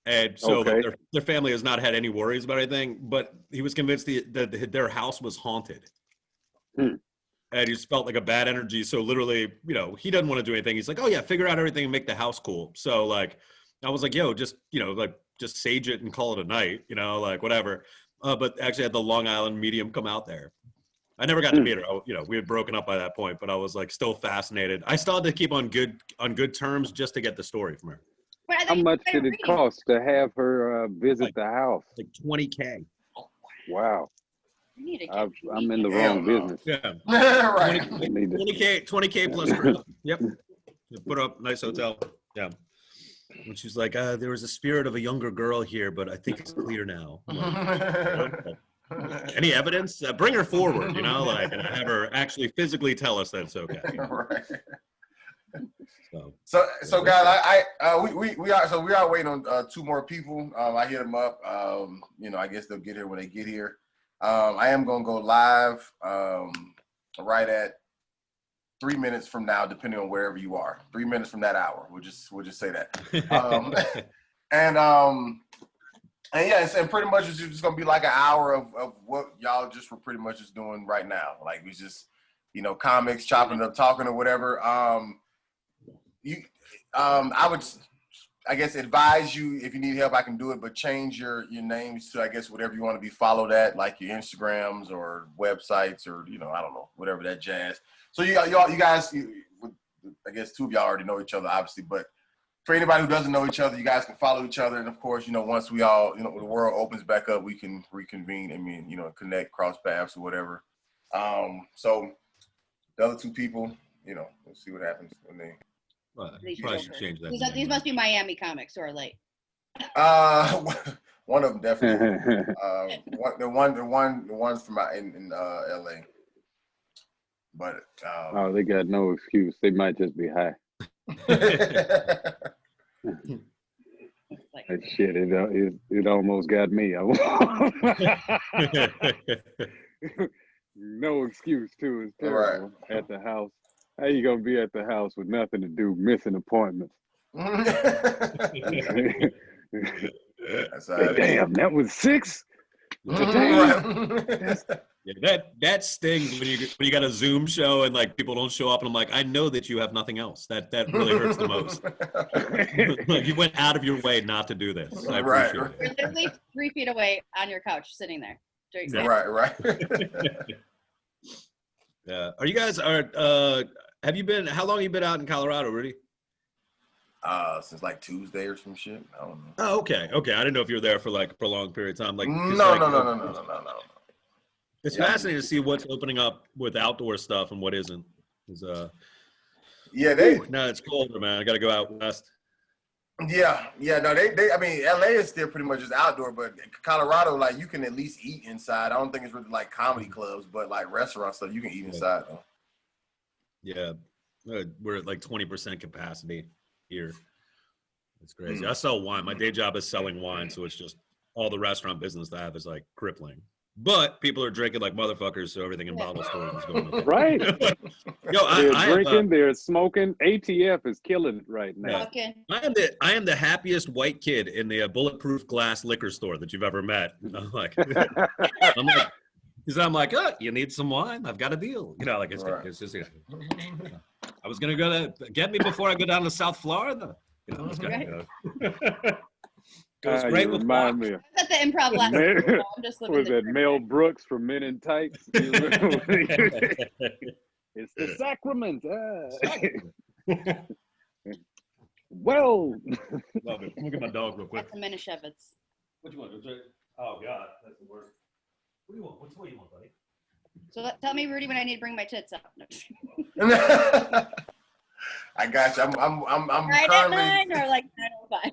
And so like Okay. their family has not had any worries about anything, but he was convinced that their house was haunted. Hmm. And he just felt like a bad energy. So literally, he doesn't want to do anything. He's like, oh yeah, figure out everything and make the house cool. So like, I was like, yo, just, like just sage it and call it a night, like whatever. But actually had the Long Island medium come out there. I never got to Hmm. meet her. We had broken up by that point, but I was like still fascinated. I still had to keep on good terms just to get the story from her. But I How thought you much said did it reading. cost to have her visit Like, the house? like 20K. Wow. You need to get I'm in the Hell wrong no. business. Yeah. Right. 20, I need to. 20K plus crap. Yep. Put up nice hotel. Yeah. And she's like, there was a spirit of a younger girl here, but I think it's clear now. I'm like, okay. Any evidence? Bring her forward, and I have her actually physically tell us that it's okay. Right. So Guys, we are waiting on 2 more people. I hit them up. I guess they'll get here when they get here. I am gonna go live right at 3 minutes from now, depending on wherever you are. 3 minutes from that hour. We'll just say that. And yes, and pretty much it's just gonna be like an hour of what y'all just were pretty much just doing right now. Like we just, comics, chopping it up, talking or whatever. I would, I guess, advise you if you need help, I can do it, but change your names to, I guess, whatever you want to be followed at, like your Instagrams or websites or I don't know, whatever that jazz. So you guys, I guess 2 of y'all already know each other, obviously, but for anybody who doesn't know each other, you guys can follow each other, and of course, once we all, the world opens back up, we can reconvene. I mean, connect, cross paths or whatever. So the other 2 people, we'll see what happens when they. Probably should change that. These must be Miami comics who are late. One of them definitely. The one's from in LA. But Oh, they got no excuse. They might just be high. That shit, it almost got me. No excuse too. It's terrible. Right. At the house. How you gonna be at the house with nothing to do, missing appointments? Damn, that was 6. Yeah, that stings when you got a Zoom show and like people don't show up, and I'm like, I know that you have nothing else. That really hurts the most. Like you went out of your way not to do this. I appreciate it. You're literally 3 feet away on your couch, sitting there. Right. Yeah. Are you guys have you been? How long have you been out in Colorado, Rudy? Since like Tuesday or some shit. I don't know. Oh, okay. I didn't know if you were there for like a prolonged period of time. Like no. It's fascinating to see what's opening up with outdoor stuff and what isn't. No, it's colder, man. I got to go out west. Yeah. No, they. I mean, LA is still pretty much just outdoor, but Colorado, like you can at least eat inside. I don't think it's really like comedy clubs, but like restaurant stuff, you can eat inside though. Yeah, we're at like 20% capacity here. It's crazy. I sell wine. My day job is selling wine, so it's just all the restaurant business that I have is like crippling. But people are drinking like motherfuckers, so everything in bottle stores is going on. Right. They're drinking, they're smoking. ATF is killing it right now. Okay. I am the happiest white kid in the bulletproof glass liquor store that you've ever met. I'm like, I'm like, oh, you need some wine? I've got a deal. It's just. I was gonna go to get me before I go down to South Florida. It's gonna goes great with remind me. I was at the improv last week, so I'm just living Was that Mel Brooks from Men in Tights? It's the sacrament. Well. Love it. Look at my dog real quick. That's the Minishevitz. What do you want? Oh God, that's the worst. What do you want? What do you want, buddy? So tell me, Rudy, when I need to bring my tits up. I got you. I'm right currently. At 9 or like 9:05.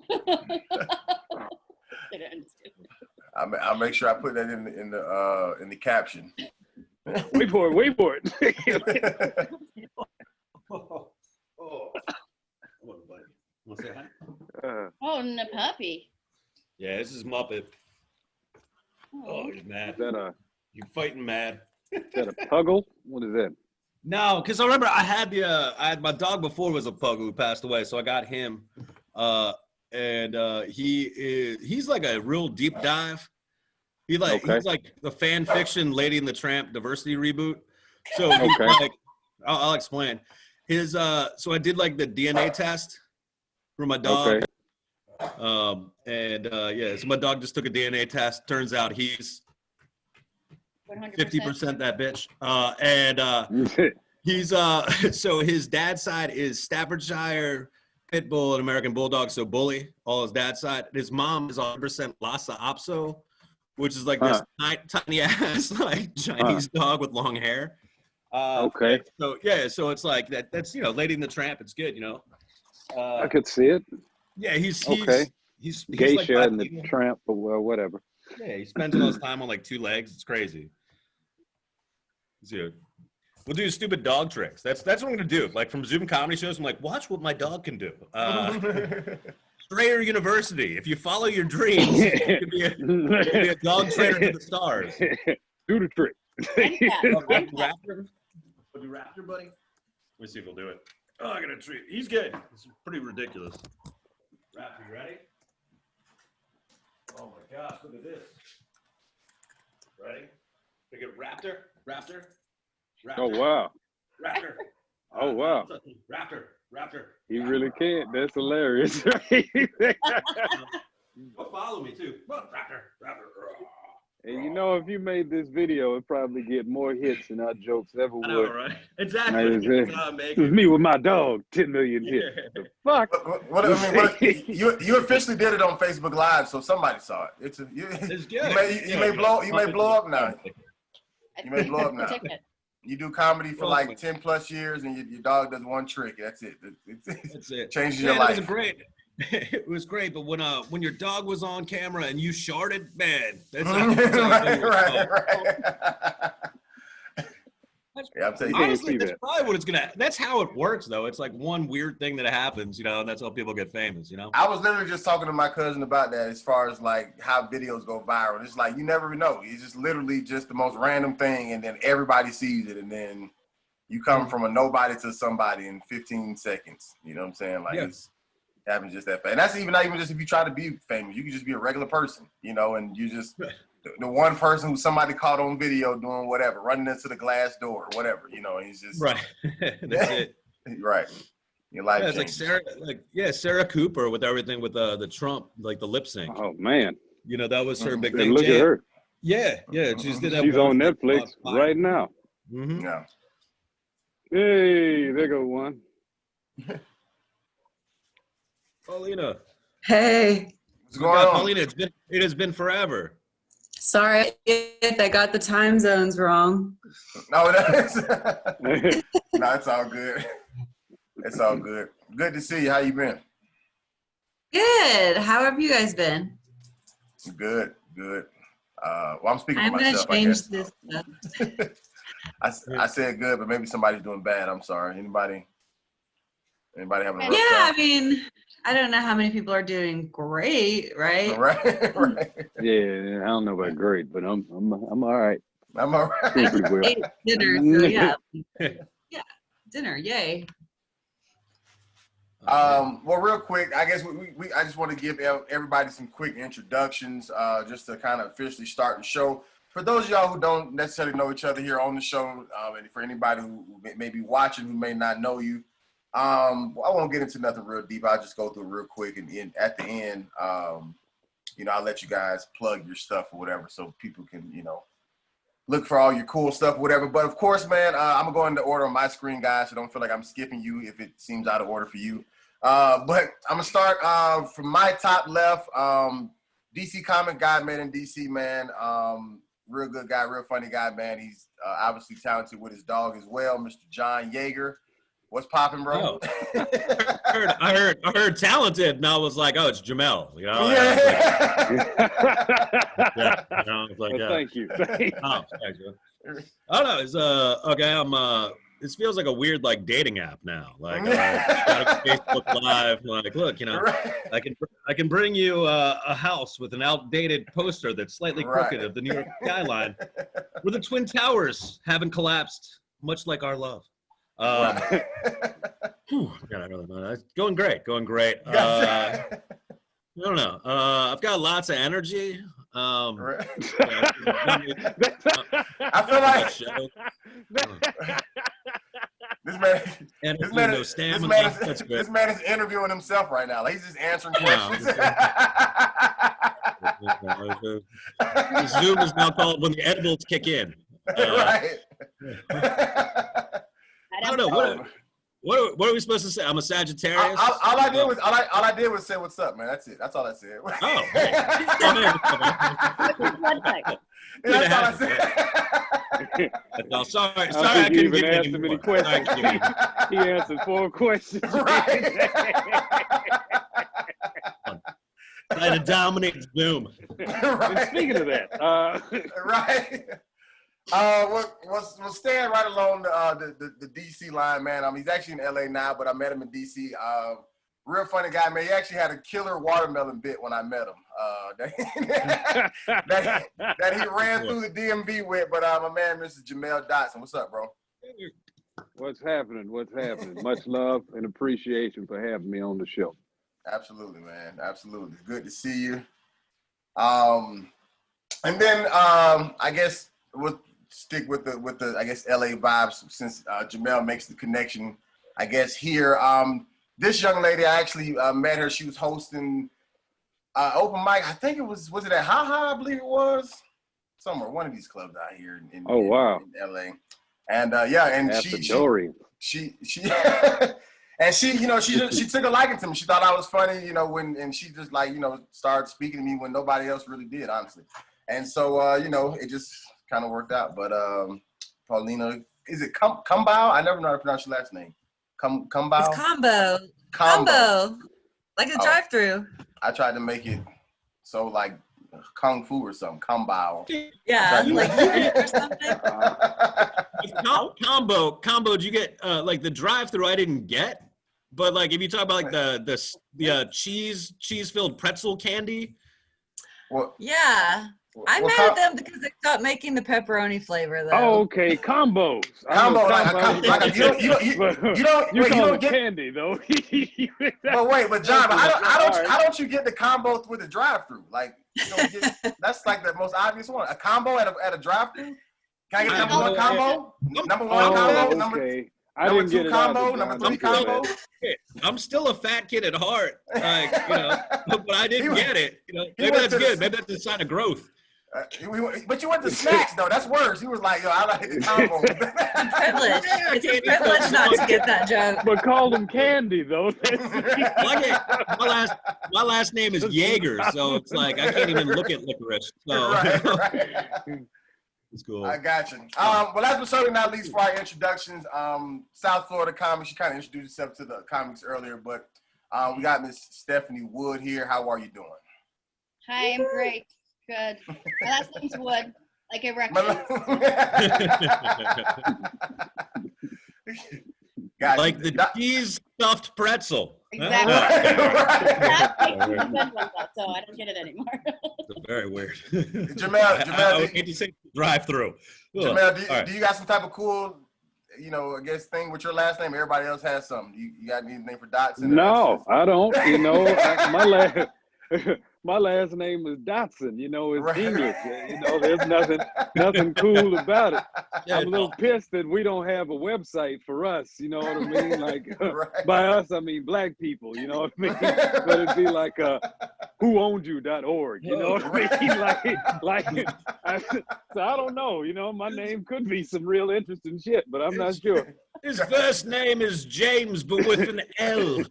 I'll make sure I put that in the caption. Wait for it. Want to say hi? Oh, and the puppy. Yeah, this is Muppet. Oh, he's mad. Is that you fighting mad? Is that a puggle? What is that? No, because I remember I had my dog before was a pug who passed away, so I got him. and he's like a real deep dive. He's like the fan fiction Lady and the Tramp diversity reboot. So he's like, I'll explain. His so I did like the DNA test for my dog. Yeah, so my dog just took a DNA test. Turns out he's 50% that bitch. He's so his dad's side is Staffordshire Pit Bull and American Bulldog, so bully, all his dad's side. His mom is 100% Lhasa Apso, which is like this tiny ass like Chinese dog with long hair. So yeah, so it's like that's Lady and the Tramp. It's good, I could see it. Yeah, he's Geisha like and the Tramp or whatever. Yeah, he spends all his time on like 2 legs. It's crazy. Dude. We'll do stupid dog tricks. That's what I'm gonna do. Like from Zoom comedy shows, I'm like, watch what my dog can do. Strayer University. If you follow your dreams, you can be a dog trainer to the stars. Do the trick. Raptor? We'll do Raptor, buddy. Let me see if we'll do it. Oh, I got a treat. He's good. It's pretty ridiculous. Raptor, you ready? Oh my gosh, look at this. Ready? We get Raptor. Oh wow. Raptor. Oh wow. Raptor. He really can't. That's hilarious. Follow me too. Raptor. And if you made this video, it'd probably get more hits than our jokes ever would. I know, right? Exactly. It was me with my dog, 10 million hits. The fuck? You officially did it on Facebook Live, so somebody saw it. It's good. You may blow up now. You may blow up now. You do comedy for like 10 plus years, and your dog does one trick. That's it. That's it. Changes your life. It was great. It was great, but when your dog was on camera and you sharted, man, that's right. Yeah, I'm saying, honestly, that's probably what it's gonna. That's how it works, though. It's like one weird thing that happens, and that's how people get famous, I was literally just talking to my cousin about that, as far as like how videos go viral. It's like you never know. It's just literally just the most random thing, and then everybody sees it, and then you come from a nobody to somebody in 15 seconds. You know what I'm saying? Like it happens just that fast. And that's not even just if you try to be famous. You can just be a regular person, and you just. The one person who somebody caught on video doing whatever, running into the glass door or whatever, and he's just right. That's it. Right. Your life it's like Sarah Cooper with everything with the Trump, like the lip sync. Oh man. That was her big thing. Look at her. Yeah. She's on Netflix right now. Mm-hmm. Yeah. Hey, there go one. Paulina. Hey. What's going on? Paulina, it has been forever. Sorry, I got the time zones wrong. No, it's all good. It's all good. Good to see you. How you been? Good. How have you guys been? Good. Well, I'm speaking for I'm myself. gonna change this stuff. I said good, but maybe somebody's doing bad. I'm sorry. Anybody having a rough time? I mean, I don't know how many people are doing great, right? Right. Yeah, I don't know about great, but I'm all right. I'm all right. Pretty well. Ate dinner, so yeah. Yeah, dinner, yay. Well, real quick, I guess I just want to give everybody some quick introductions, just to kind of officially start the show. For those of y'all who don't necessarily know each other here on the show, and for anybody who may be watching who may not know you, I won't get into nothing real deep. I'll just go through real quick, and at the end, I'll let you guys plug your stuff or whatever, so people can, look for all your cool stuff, or whatever. But of course, man, I'm gonna go in the order on my screen, guys, so don't feel like I'm skipping you if it seems out of order for you. But I'm gonna start from my top left. DC comic guy, man, in DC, man. Real good guy, real funny guy, man. He's obviously talented with his dog as well, Mr. John Yeager. What's popping, bro? Oh. I heard talented, and I was like, oh, it's Jamel. Thank you. Oh, thanks, man. I don't know. It's okay. This feels like a weird dating app now. Facebook Live. Like, look, I can bring you a house with an outdated poster that's slightly crooked of the New York skyline, where the Twin Towers haven't collapsed, much like our love. God, I really know. Going great. I don't know. I've got lots of energy. Right. Yeah, I feel like show. this man, Energy, this man, no is, stamina. That's good. this man is interviewing himself right now. Like, he's just answering Yeah. questions. Zoom is now called when the edibles kick in. Right. I don't know. What are we supposed to say? I'm a Sagittarius. All I did was say what's up, man. That's it. That's all I said. Oh, hey. That's all I said. That's all. Sorry, I I think you couldn't even give asked you him any any more. Sorry, I questions. couldn't give you any more. He answered 4 questions. Right. Trying to dominate Zoom. And speaking of that, Right. We'll staying right along the DC line, man. He's actually in LA now, but I met him in DC. Real funny guy, man. He actually had a killer watermelon bit when I met him. That he ran through the DMV with. But my man, Mr. Jamel Dotson, what's up, bro? what's happening? What's happening? Much love and appreciation for having me on the show. Absolutely, man. Absolutely. Good to see you. And then I guess we'll stick with the I guess LA vibes since Jamel makes the connection, I guess, here. This young lady, I actually met her. She was hosting open mic. I think it was it at Ha, I believe it was? Somewhere, one of these clubs out here in wow. in LA. And and At the Dory. she and she took a liking to me. She thought I was funny, and she just started speaking to me when nobody else really did, honestly. And so it just kind of worked out. But Paulina, is it Cumbao? I never know how to pronounce your last name. Cumbao? It's combo. Like a drive-through. I tried to make it so like Kung Fu or something. Cumbao. Yeah, like or something. Combo. Do you get like the drive-through? I didn't get, but like if you talk about like the cheese-filled pretzel candy. Well, Yeah. I'm mad at them because they stopped making the pepperoni flavor though. Oh, okay, combos. Combo, you don't get candy though. But John, how don't you get the combo with the drive-through? Like you don't get, that's like the most obvious one. A combo at a drive-through. Can I get number one combo? Number one combo. Okay. Number two combo. Number three combo. I'm still a fat kid at heart, like but I didn't get it. Maybe that's good. Maybe that's a sign of growth. But you went to snacks though. That's worse. He was like, "Yo, I like the combo." Privilege. It's a privilege not to get that joke. But call them candy though. My last name is Jaeger, so it's like I can't even look at licorice. So right. It's cool. I got you. Well, last but certainly not least for our introductions, South Florida comics. You kind of introduced yourself to the comics earlier, but we got Miss Stephanie Wood here. How are you doing? Hi, I'm great. Good. My last name's Wood, like erections. Like the cheese stuffed pretzel. Exactly. So I don't get it anymore. Very weird. Jamel, I hate to say drive-through. Jamel, do you got some type of cool, I guess thing with your last name? Everybody else has something. You got anything for Dotson? No, I don't. My last name is Dotson. It's Right. English. There's nothing cool about it. I'm a little pissed that we don't have a website for us. You know what I mean? Like Right. by us, I mean black people. You know what I mean? But it'd be like whoownedyu.org. You know what I mean? So I don't know. My name could be some real interesting shit, but I'm not sure. His first name is James, but with an L.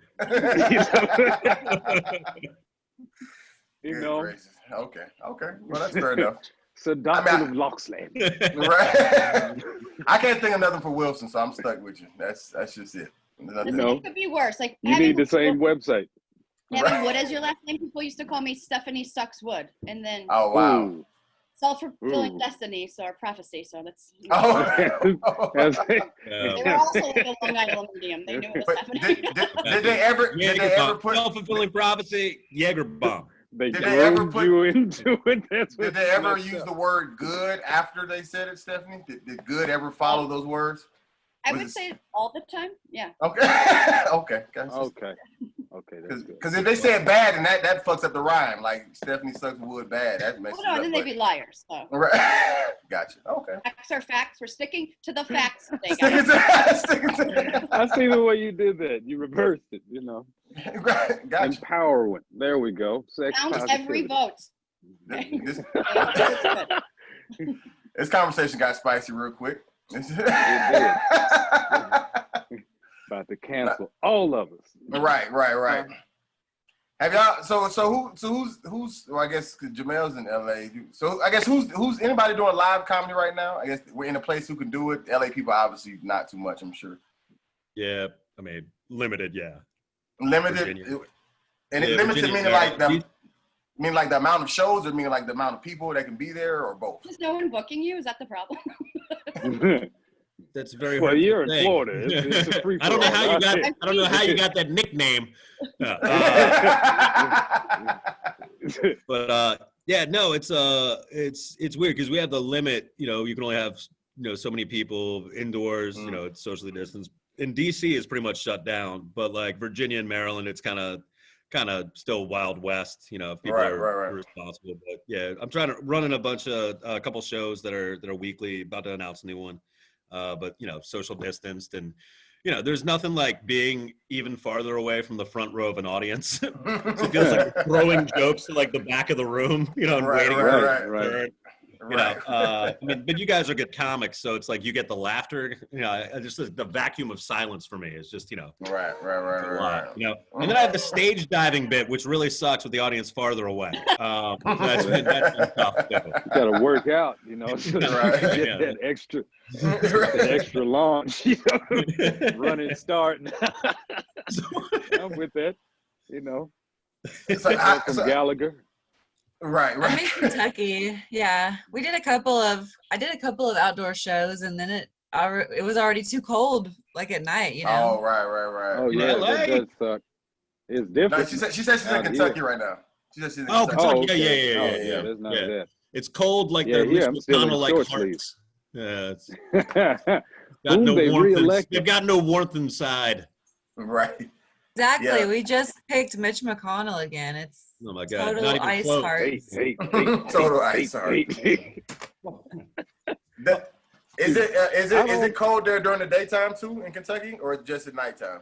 Okay. Well, that's fair enough. So Doctor of Loxley. Right. I can't think of nothing for Wilson, so I'm stuck with you. That's just it. It could be worse. Like you need the same website. Having Wood as your last name, people used to call me Stephanie Sucks Wood, and then oh wow, self-fulfilling destiny, so our prophecy. So that's. They were also like a Long Island medium. They knew it was happening. Did they ever put self-fulfilling prophecy? Jaeger bomb. Did they ever put you into it? Did they ever use the word good after they said it, Stephanie? Did good ever follow those words? I would say all the time. Yeah. Okay. Okay. Gotcha. Okay. Okay, that's good. Because if they say it bad, and that fucks up the rhyme. Like Stephanie sucks wood bad. That messes Oh, no, up. then they'd be liars. So. Right. Gotcha. Okay. Facts are facts. We're sticking to the facts today, Sticking guys. to I see the way you did that. You reversed it, you know. Right. Gotcha. Empowerment. There we go. Sex Counts every positivity. vote. This conversation got spicy real quick. It did. About to cancel all of us. Right. Have y'all? Who's? Well, I guess 'cause Jamel's in LA. So I guess who's anybody doing live comedy right now? I guess we're in a place who can do it. LA people obviously not too much, I'm sure. Yeah, I mean limited. Yeah, Limited, Virginia. and Yeah, it limited Virginia, meaning like Maryland. the amount of shows, or meaning like the amount of people that can be there, or both. Is no one booking you? Is that the problem? That's very Well, hard to you're in say. Florida. It's a free I don't know for all, how you right? got. I don't know how you got that nickname. But yeah, no, it's weird because we have the limit. You know, you can only have so many people indoors. You know, it's socially distanced. In DC, it's pretty much shut down. But like Virginia and Maryland, it's kind of still Wild West. You know, if people are responsible. But yeah, I'm running a couple shows that are weekly. About to announce a new one. But social distanced, and there's nothing like being even farther away from the front row of an audience. So it feels like you're throwing jokes to like the back of the room, and waiting for it. I mean, but you guys are good comics, so it's like you get the laughter. Just the vacuum of silence for me is just Right. And then I have the stage diving bit, which really sucks with the audience farther away. That's been tough too. You gotta work out, so get that extra launch, running, starting. I'm with that, from Gallagher. Right. I'm in Kentucky. Yeah, I did a couple of outdoor shows, and then it was already too cold, like at night. Oh, right. Oh yeah, that does suck. It's different. No, she said she's in Kentucky right now. She said she's in Kentucky. Oh, okay. Yeah. There's none of that. It's cold, like they're I'm still in like short hearts. Yeah, it's Whom no they warmth. reelected. They've got no warmth inside. Right. Exactly. Yeah. We just picked Mitch McConnell again. It's Oh my God! total Not even ice close. hearts. Total ice heart. Is it cold there during the daytime too in Kentucky, or just at nighttime?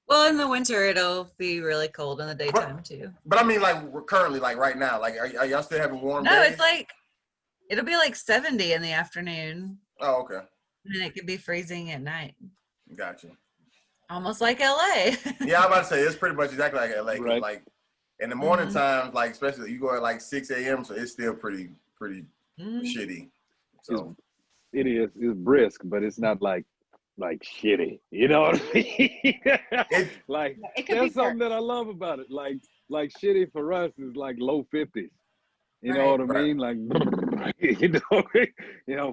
Well, in the winter it'll be really cold in the daytime too. But I mean, like currently, like right now, like are y'all still having warm days? No, it's like it'll be like 70 in the afternoon. Oh, okay. And then it could be freezing at night. Gotcha. Almost like LA. Yeah, I'm about to say it's pretty much exactly like LA. Right. Like in the morning times, like especially you go at like 6 a.m., so it's still pretty shitty. So It is. It's brisk, but it's not like shitty. You know what I mean? That's something that I love about it. Like shitty for us is like low 50s. You know what I mean? Like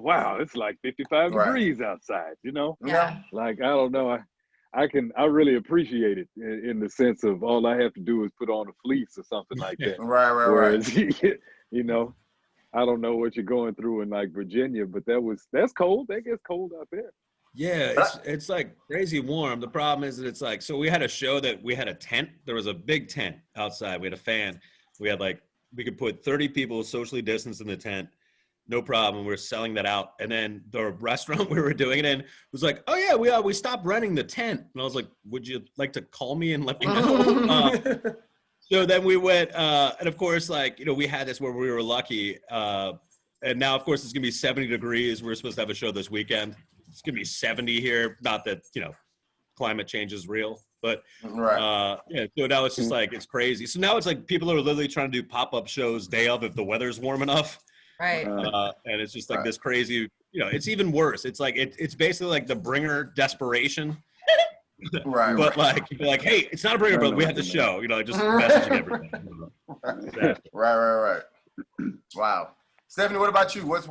wow, it's like 55 degrees outside. Yeah. Like I don't know. I really appreciate it in the sense of all I have to do is put on a fleece or something like that. Right. Whereas, I don't know what you're going through in like Virginia, but that's cold. That gets cold out there. Yeah, it's like crazy warm. The problem is that it's like, so we had a show that we had a tent. There was a big tent outside. We had a fan. We had we could put 30 people socially distanced in the tent. No problem. We were selling that out. And then the restaurant we were doing it in was like, oh yeah, we stopped renting the tent. And I was like, would you like to call me and let me know? So then we went, and of course, we had this where we were lucky. And now, of course, it's going to be 70 degrees. We're supposed to have a show this weekend. It's going to be 70 here. Not that, climate change is real. But, so now it's just it's crazy. So now it's like people are literally trying to do pop-up shows day of if the weather's warm enough. Right. And it's just this crazy, it's even worse. It's like, it's basically like the Bringer desperation. Right. But you're like, hey, it's not a Bringer, but we have the show, just messaging everybody. Right. Wow. Stephanie, what about you? What's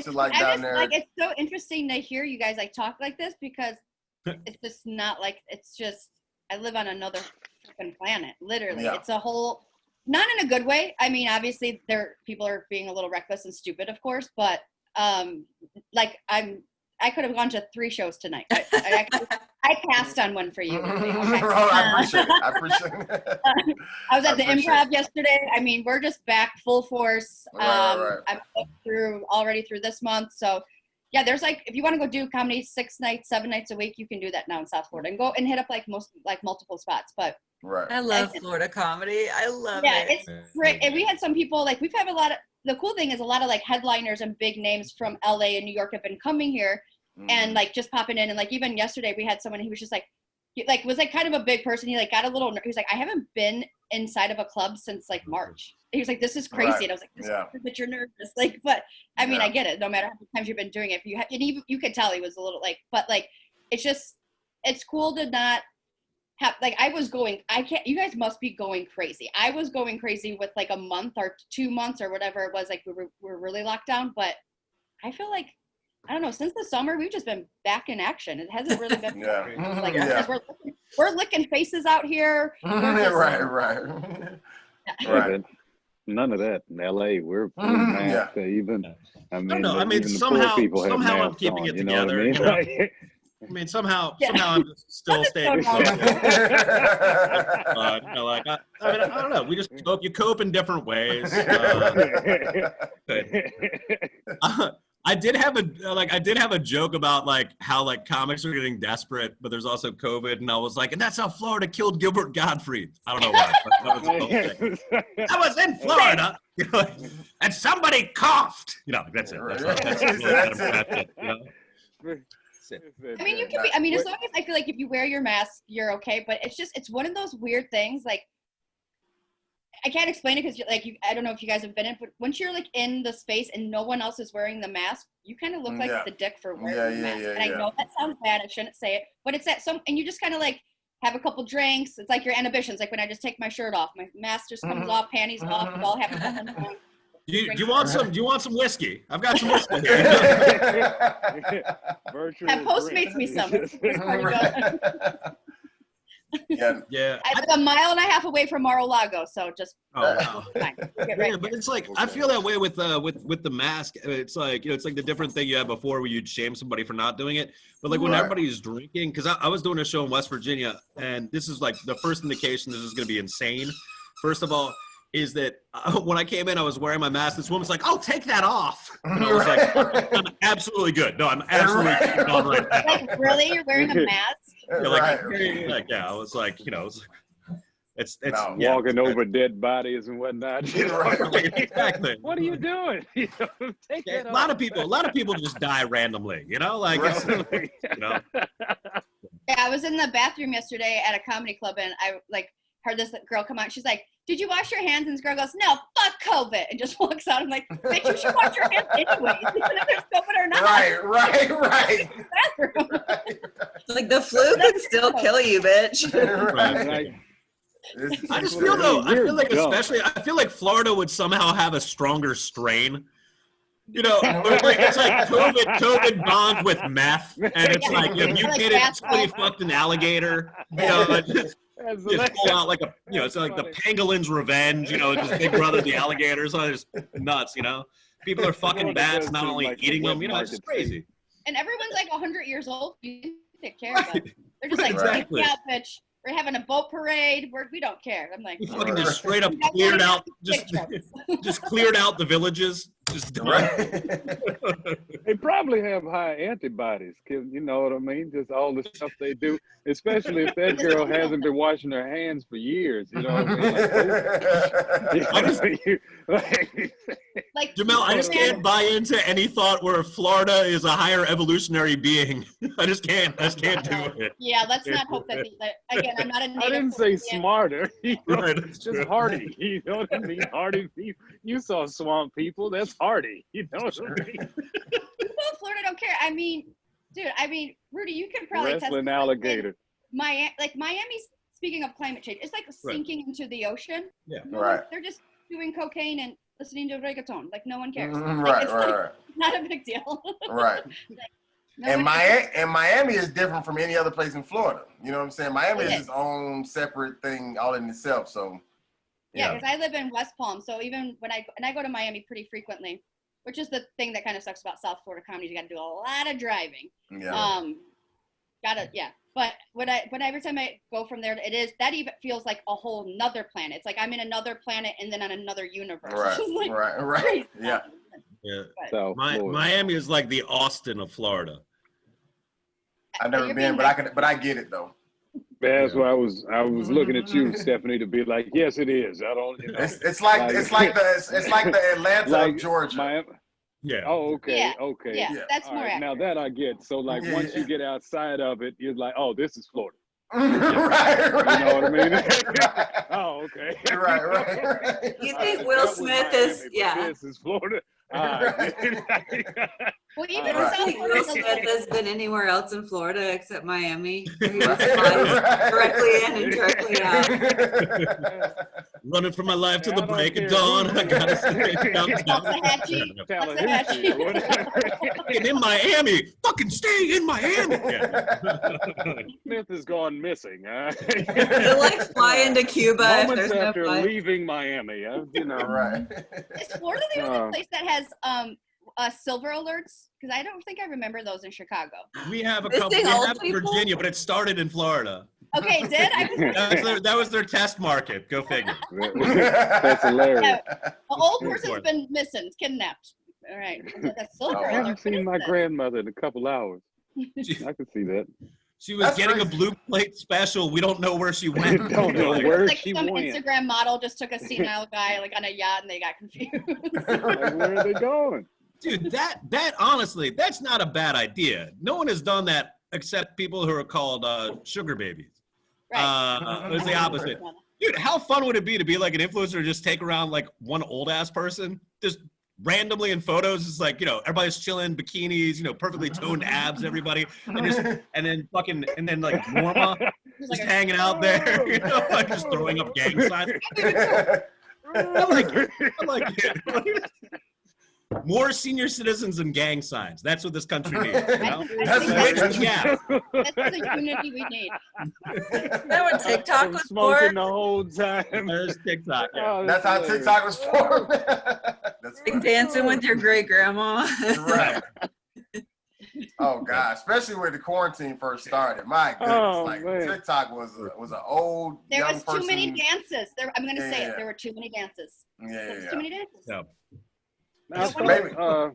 it like down there? It's so interesting to hear you guys talk like this because it's just not it's just, I live on another freaking planet, literally. Yeah. It's a whole, not in a good way. I mean, obviously people are being a little reckless and stupid, of course, but I'm I could have gone to 3 shows tonight. I passed on one for you. Rudy, okay? I appreciate it. I appreciate it. I was at the Improv yesterday. I mean, we're just back full force. Right. I'm already through this month. So yeah, there's like, if you want to go do comedy 6 nights, 7 nights a week, you can do that now in South Florida and go and hit up multiple spots. But right. I love Florida comedy. I love it. Yeah, it's great. And we had some people, like, we've had a lot of, the cool thing is a lot of like headliners and big names from LA and New York have been coming here and like just popping in. And like even yesterday we had someone who was just like was like kind of a big person. He like got a little, he was like, I haven't been inside of a club since like March. He was like, this is crazy. Right. And I was like, this is that you're nervous. Like, but I mean, I get it. No matter how many times you've been doing it, and you could tell he was a little like, but like, it's cool to not have, like, you guys must be going crazy. I was going crazy with like a month or 2 months or whatever it was, like we were really locked down, but I feel like, I don't know, since the summer, we've just been back in action. It hasn't really been because we're licking faces out here. Right. None of that in LA. We're masked even. I mean, I mean, even somehow, the poor people have I'm masks keeping on, it you know together. what I mean? I mean, somehow I'm still staying. I don't know. We just cope. You cope in different ways. I did have a joke about like how like comics are getting desperate, but there's also COVID, and I was like, and that's how Florida killed Gilbert Gottfried. I don't know why. I was in Florida, and somebody coughed. That's it. That's it. I mean, you can be, I mean, as long as I feel like if you wear your mask, you're okay. But it's one of those weird things. Like, I can't explain it because I don't know if you guys have been in, but once you're like in the space and no one else is wearing the mask, you kind of look like the dick for wearing the mask. And I know that sounds bad. I shouldn't say it, but it's that and you just kind of like have a couple drinks. It's like your inhibitions. Like when I just take my shirt off, my mask just comes off, panties off, it all happens at one time. Do you want some whiskey? I've got some whiskey here. That Postmates me some. Yeah. I'm like a mile and a half away from Mar-a-Lago, so just wow. But it's like I feel that way with the mask. It's like it's like the different thing you had before where you'd shame somebody for not doing it. But like when everybody's drinking, because I was doing a show in West Virginia, and this is like the first indication this is going to be insane. First of all, is that when I came in, I was wearing my mask. This woman's like, "Oh, take that off." And I was like, "I'm absolutely good. No, I'm absolutely on right now." Like, really? You're wearing a mask? I was like, it's walking over dead bodies and whatnot. Exactly. What are you doing? Take that off. A lot of people just die randomly. Yeah, I was in the bathroom yesterday at a comedy club, and I like heard this girl come out. She's like, "Did you wash your hands?" And this girl goes, "No, fuck COVID," and just walks out. I'm like, "Bitch, you should wash your hands anyways, even if there's COVID or not." Right. Like the flu could still kill you, bitch. I just feel I feel like Florida would somehow have a stronger strain. It's like COVID bonds with meth, and it's like if you get it, somebody fucked an alligator. Just pull out like it's like the pangolin's revenge. It's just Big Brother, the alligators. It's nuts. People are fucking bats, not only eating them. It's just crazy. And everyone's like 100 years old. You take care of them. They're just like, yeah, bitch. We're having a boat parade. We don't care. I'm like, we fucking just straight up cleared out, just cleared out the villages. Just They probably have high antibodies, cause you know what I mean. Just all the stuff they do, especially if that girl hasn't been washing her hands for years. You know what I mean? Like Jamel, I just can't buy into any thought where Florida is a higher evolutionary being. I just can't do it. Yeah, let's not hope that. Again, I'm not a native. I didn't say smarter. Right, just hardy. You know what I mean? Hardy people. You saw swamp people. That's hardy. You know what I mean? People in Florida don't care. I mean, dude. Rudy, you can probably wrestling alligator. Miami's. Speaking of climate change, it's like sinking into the ocean. Yeah. They're just doing cocaine and listening to reggaeton. Like no one cares. Right. Not a big deal. Right. And Miami is different from any other place in Florida. You know what I'm saying? Miami is its own separate thing all in itself. So yeah, because I live in West Palm, so even when I go to Miami pretty frequently, which is the thing that kind of sucks about South Florida comedy. You got to do a lot of driving. Yeah. But every time I go from there, that even feels like a whole nother planet. It's like I'm in another planet and then on another universe. Right. Like, Right. Yeah. Yeah. So Miami is like the Austin of Florida. I've never been, but I get it though. That's why I was looking at you, Stephanie, to be like, yes, it is. I don't. You know, it's like the Atlanta of Georgia. Miami. Yeah. Oh, okay, Yeah. okay. Yeah, that's more accurate. Now that I get. So like once you get outside of it, you're like, oh, this is Florida. Right. You know what I mean? Oh, okay. Right. You think Will Smith is, This is Florida. Well, even I don't South think Will Florida's a Smith little- has been anywhere else in Florida except Miami. He just flies directly in and directly out. Running for my life till the break of dawn. I gotta stay Tallahassee or whatever. in Miami. Fucking stay in Miami. Smith has gone missing. They like fly into Cuba if Moments there's no after flight. leaving Miami, you know. Right. Is Florida the only place that has silver alerts? Because I don't think I remember those in Chicago. We have a Missing couple. We old have in people? Virginia, but it started in Florida. Okay, it did? That was their test market. Go figure. That's hilarious. Yeah, an old person's been missing, kidnapped. All right. That's silver I alert. haven't seen my grandmother in a couple hours. She, I can see that. she was That's getting crazy. a blue plate special. We don't know where she went. Don't know where Like she some went. Instagram model just took a senile guy like on a yacht and they got confused. Like, where are they going? Dude, that honestly, that's not a bad idea. No one has done that except people who are called sugar babies. Right. It's the opposite. Dude, how fun would it be to be like an influencer and just take around like one old ass person, just randomly in photos? It's like, you know, everybody's chilling, bikinis, you know, perfectly toned abs, everybody, and then like Norma just hanging out there, you know, like just throwing up gang signs. I like it. More senior citizens and gang signs. That's what this country needs. You know? That's Bridge the gap. That's the unity we need. That what TikTok was Smoking for? the whole time. There's TikTok. Yeah. Oh, That's how hilarious. TikTok was formed. That's Like funny. dancing with your great grandma. Right. Oh God, especially when the quarantine first started. My goodness, Oh, like man. TikTok was an old There young was person. too many dances. I'm going to say Yeah. it. There were too many dances. Yeah, There was yeah, too many dances. Yeah. I Maybe. thought,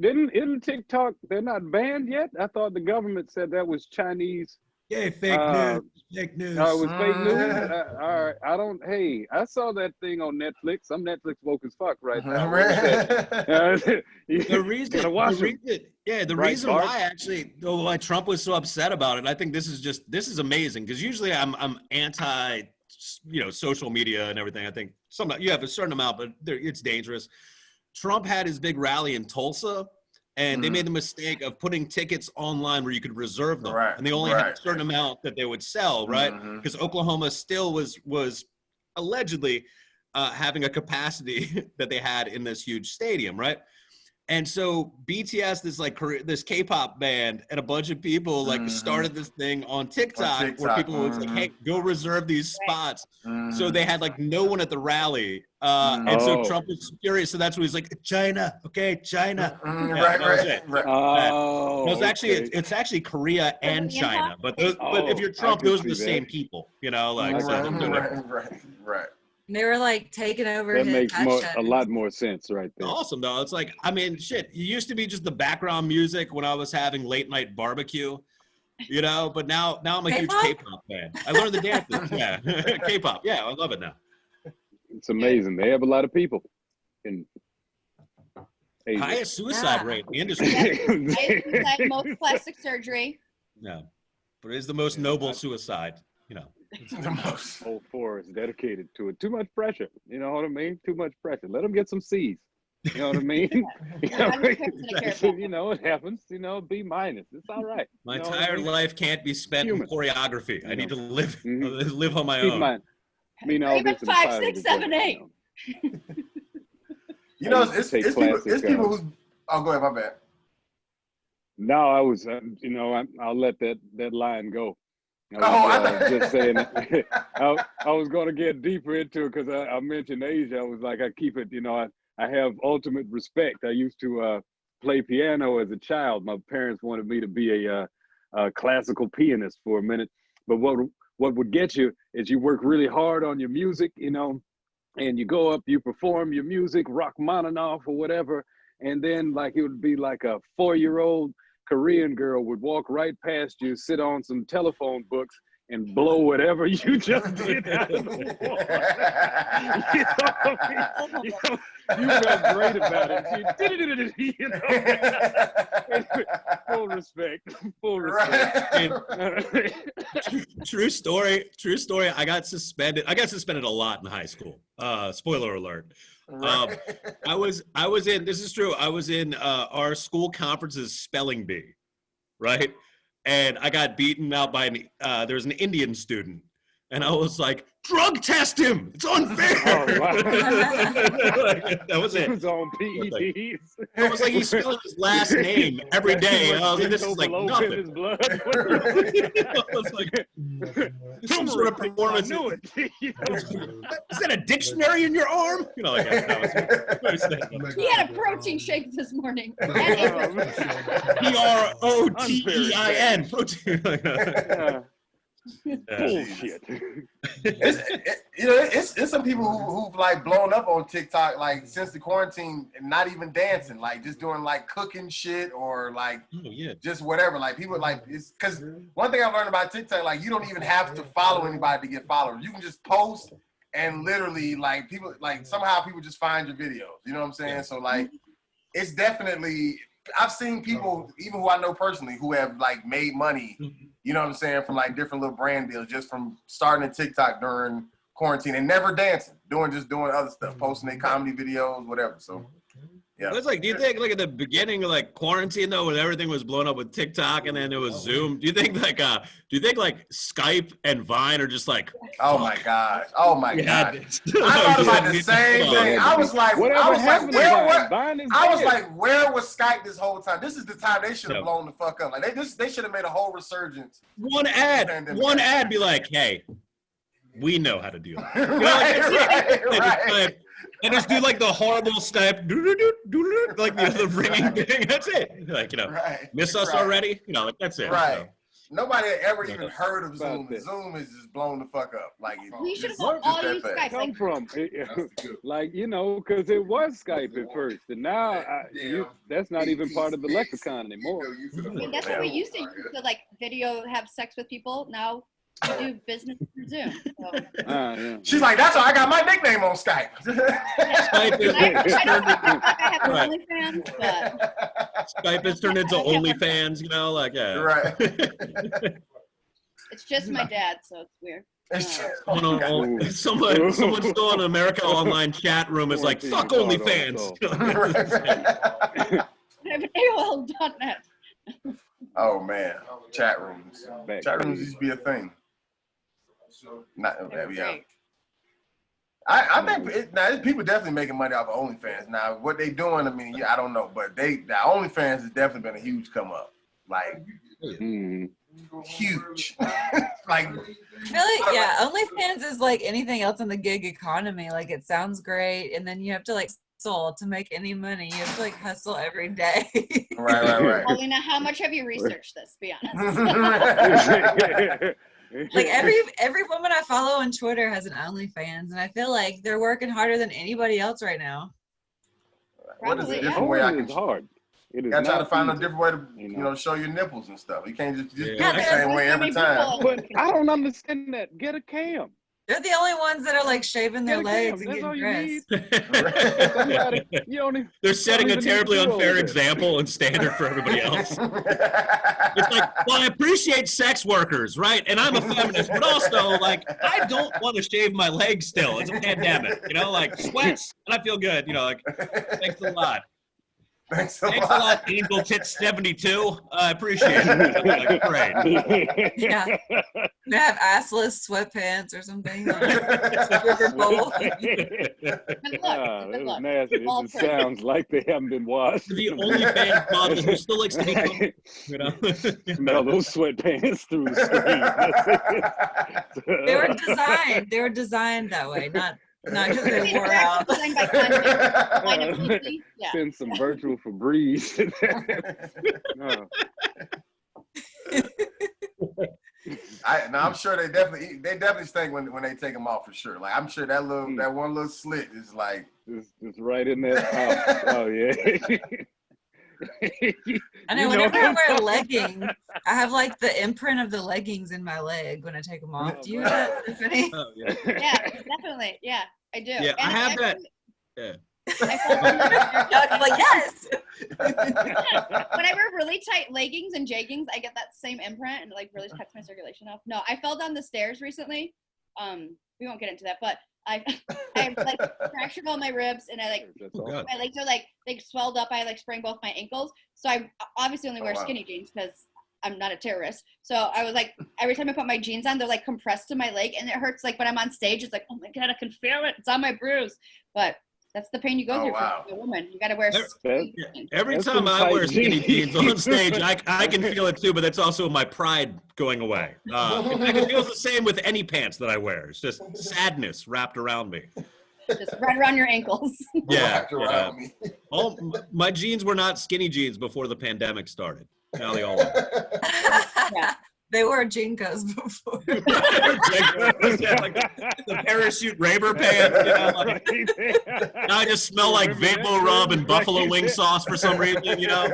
isn't TikTok, they're not banned yet? I thought the government said that was Chinese. Yay, fake news. Fake news. It was fake news? Mm. All right, I saw that thing on Netflix. I'm Netflix woke as fuck right now. The reason, Gotta watch the Right, reason Bart? why actually, why Trump was so upset about it, I think this is amazing because usually I'm anti, you know, social media and everything. I think you have a certain amount, but it's dangerous. Trump had his big rally in Tulsa, and they made the mistake of putting tickets online where you could reserve them, Right, and they only had a right. certain amount that they would sell, right? Because Oklahoma still was allegedly having a capacity that they had in this huge stadium, right? And so BTS, this K-pop band, and a bunch of people like started this thing on TikTok where people would say, "Hey, go reserve these spots." So they had like no one at the rally, and so Trump was furious. So that's what he's like, "China, okay, China." Right. Oh, No, it's actually okay. it's actually Korea and China, but if you're I Trump, can those are the see same that. people, you know, like Right. They were like taking over That his makes a hashtag. lot more sense right there. Awesome though. It's like, I mean, shit. It used to be just the background music when I was having late night barbecue, you know. But now I'm a huge K-pop? K-pop fan. I learned the dances. Yeah, K-pop. Yeah, I love it now. It's amazing. They have a lot of people in Asia. Highest suicide rate in the industry. I had most plastic surgery. Yeah, but it is the most noble suicide. You know. The most. Whole forest dedicated to it. Too much pressure. You know what I mean? Too much pressure. Let them get some C's. You know what I mean? You know, it happens. You know, B minus. It's all right. My You know what I entire mean? life can't be spent Human. in choreography. I need to live Mhm. live on my Keep in own. mind. I mean, all Even this in a 5, positive 6, 7, way, 8. You know, I used to take it's people classic, who's. Oh, go ahead. My bad. No, I was, you know, I'll let that line go. I was just saying, I was going to get deeper into it because I mentioned Asia. I was like, I keep it, you know, I have ultimate respect. I used to play piano as a child. My parents wanted me to be a classical pianist for a minute. But what would get you is you work really hard on your music, you know, and you go up, you perform your music, Rachmaninoff or whatever, and then like it would be like a 4-year-old Korean girl would walk right past you, sit on some telephone books, and blow whatever you just did out of the water. You felt great about it. You know? Full respect. Full respect. Right. True story. I got suspended a lot in high school. Spoiler alert. Right. I was in, this is true, I was in our school conference's spelling bee, right? And I got beaten out by there was an Indian student, and I was like, drug test him! It's unfair! Oh, wow. That was it. It was on PEDs. I was like, he's spelling his last name every day. And I was like, this is like nothing. His blood. I was like, some sort of performance. I knew it. Is that a dictionary in your arm? You know, like that was He had a protein shake this morning. PROTEIN. Protein. Bullshit. It's some people who've like blown up on TikTok like since the quarantine and not even dancing, like just doing like cooking shit or like just whatever. Like people like it's because one thing I've learned about TikTok, like you don't even have to follow anybody to get followers. You can just post and literally like people like somehow people just find your videos. You know what I'm saying? Yeah. So like it's definitely I've seen people even who I know personally who have like made money. You know what I'm saying? From like different little brand deals, just from starting a TikTok during quarantine and never dancing, doing other stuff, posting their comedy videos, whatever. So, yeah. It's like, do you think like at the beginning of like quarantine though, when everything was blown up with TikTok and then it was Zoom, do you think like Skype and Vine are just like, oh my gosh, I thought about the same thing. I was like, where was Skype this whole time? This is the time they should have blown the fuck up. Like they should have made a whole resurgence. One ad be like, hey, we know how to do that. You know, Right. And just do like the horrible Skype, like the ringing thing. That's it. Like, you know, miss us already? You know, like that's it. Right. So. Nobody had ever even heard of Zoom. Zoom is just blown the fuck up. Like we should have all used Skype. Come from like you know, because it was Skype at first, and now that's not even part of the lexicon anymore. I mean, that's what we used to like video, have sex with people. Now we do business through Zoom. So. She's like, that's how I got my nickname on Skype. I don't have OnlyFans, but Skype has turned into OnlyFans, you know, like Right. It's just my dad, so it's weird. Someone still in America Online chat room is like, fuck OnlyFans. AOL.net. Oh man, chat rooms. Chat rooms used to be a thing. I think people definitely making money off of OnlyFans. Now, what they doing, I mean, I don't know, but the OnlyFans has definitely been a huge come up. Like, huge. Like, really? Yeah, OnlyFans is like anything else in the gig economy. Like, it sounds great, and then you have to like hustle to make any money. You have to like hustle every day. Right. Paulina, how much have you researched this? Be honest. Like every woman I follow on Twitter has an OnlyFans, and I feel like they're working harder than anybody else right now. What is a different way I can? It's hard. It is. Gotta try to find a different way to, show your nipples and stuff. You can't just do it the there's same way every time. But I don't understand that. Get a cam. They're the only ones that are like shaving their legs and getting dressed. They're setting a terribly unfair example and standard for everybody else. It's like, well, I appreciate sex workers, right? And I'm a feminist, but also, like, I don't want to shave my legs still. It's a pandemic, like sweats, and I feel good, like, thanks a lot. Thanks a lot, Angel Tits 72. I appreciate it. Like, great. Yeah. They have assless sweatpants or something. River bowl. Good luck. Nasty. It just sounds like they haven't been washed. The OnlyFans model who still likes to be smell those sweatpants through the screen. They were designed that way, not Not because they wore out. Designed by Kanye. Line of Yeezy. Yeah. Send some virtual Febreze. No. I'm sure they definitely stink when they take them off for sure. Like I'm sure that one little slit is like it's right in that pouch. Oh yeah. I know whenever I wear leggings, I have like the imprint of the leggings in my leg when I take them off. Do you have that, Tiffany? Oh, yeah. Yeah, definitely. Yeah, I do. Yeah, I have that. Yeah. I was like, yes. When I wear really tight leggings and jeggings, I get that same imprint and it like really cuts my circulation off. No, I fell down the stairs recently. We won't get into that, but I like fractured all my ribs and I like my legs are like swelled up. I like sprained both my ankles. So I obviously only wear skinny jeans because I'm not a terrorist. So I was like, every time I put my jeans on, they're like compressed to my leg and it hurts. Like when I'm on stage, it's like, oh my God, I can feel it. It's on my bruise. But that's the pain you go through for a woman. You got to wear every time I wear skinny jeans on stage, I can feel it too, but that's also my pride going away. In fact, it feels the same with any pants that I wear. It's just sadness wrapped around me. just right around your ankles. Yeah. My jeans were not skinny jeans before the pandemic started. Now they all are. Yeah. They wore Jinkos before. Yeah, like the parachute Raber pants. You know, like, now I just smell like Vapor Rub and buffalo wing sauce for some reason. You know,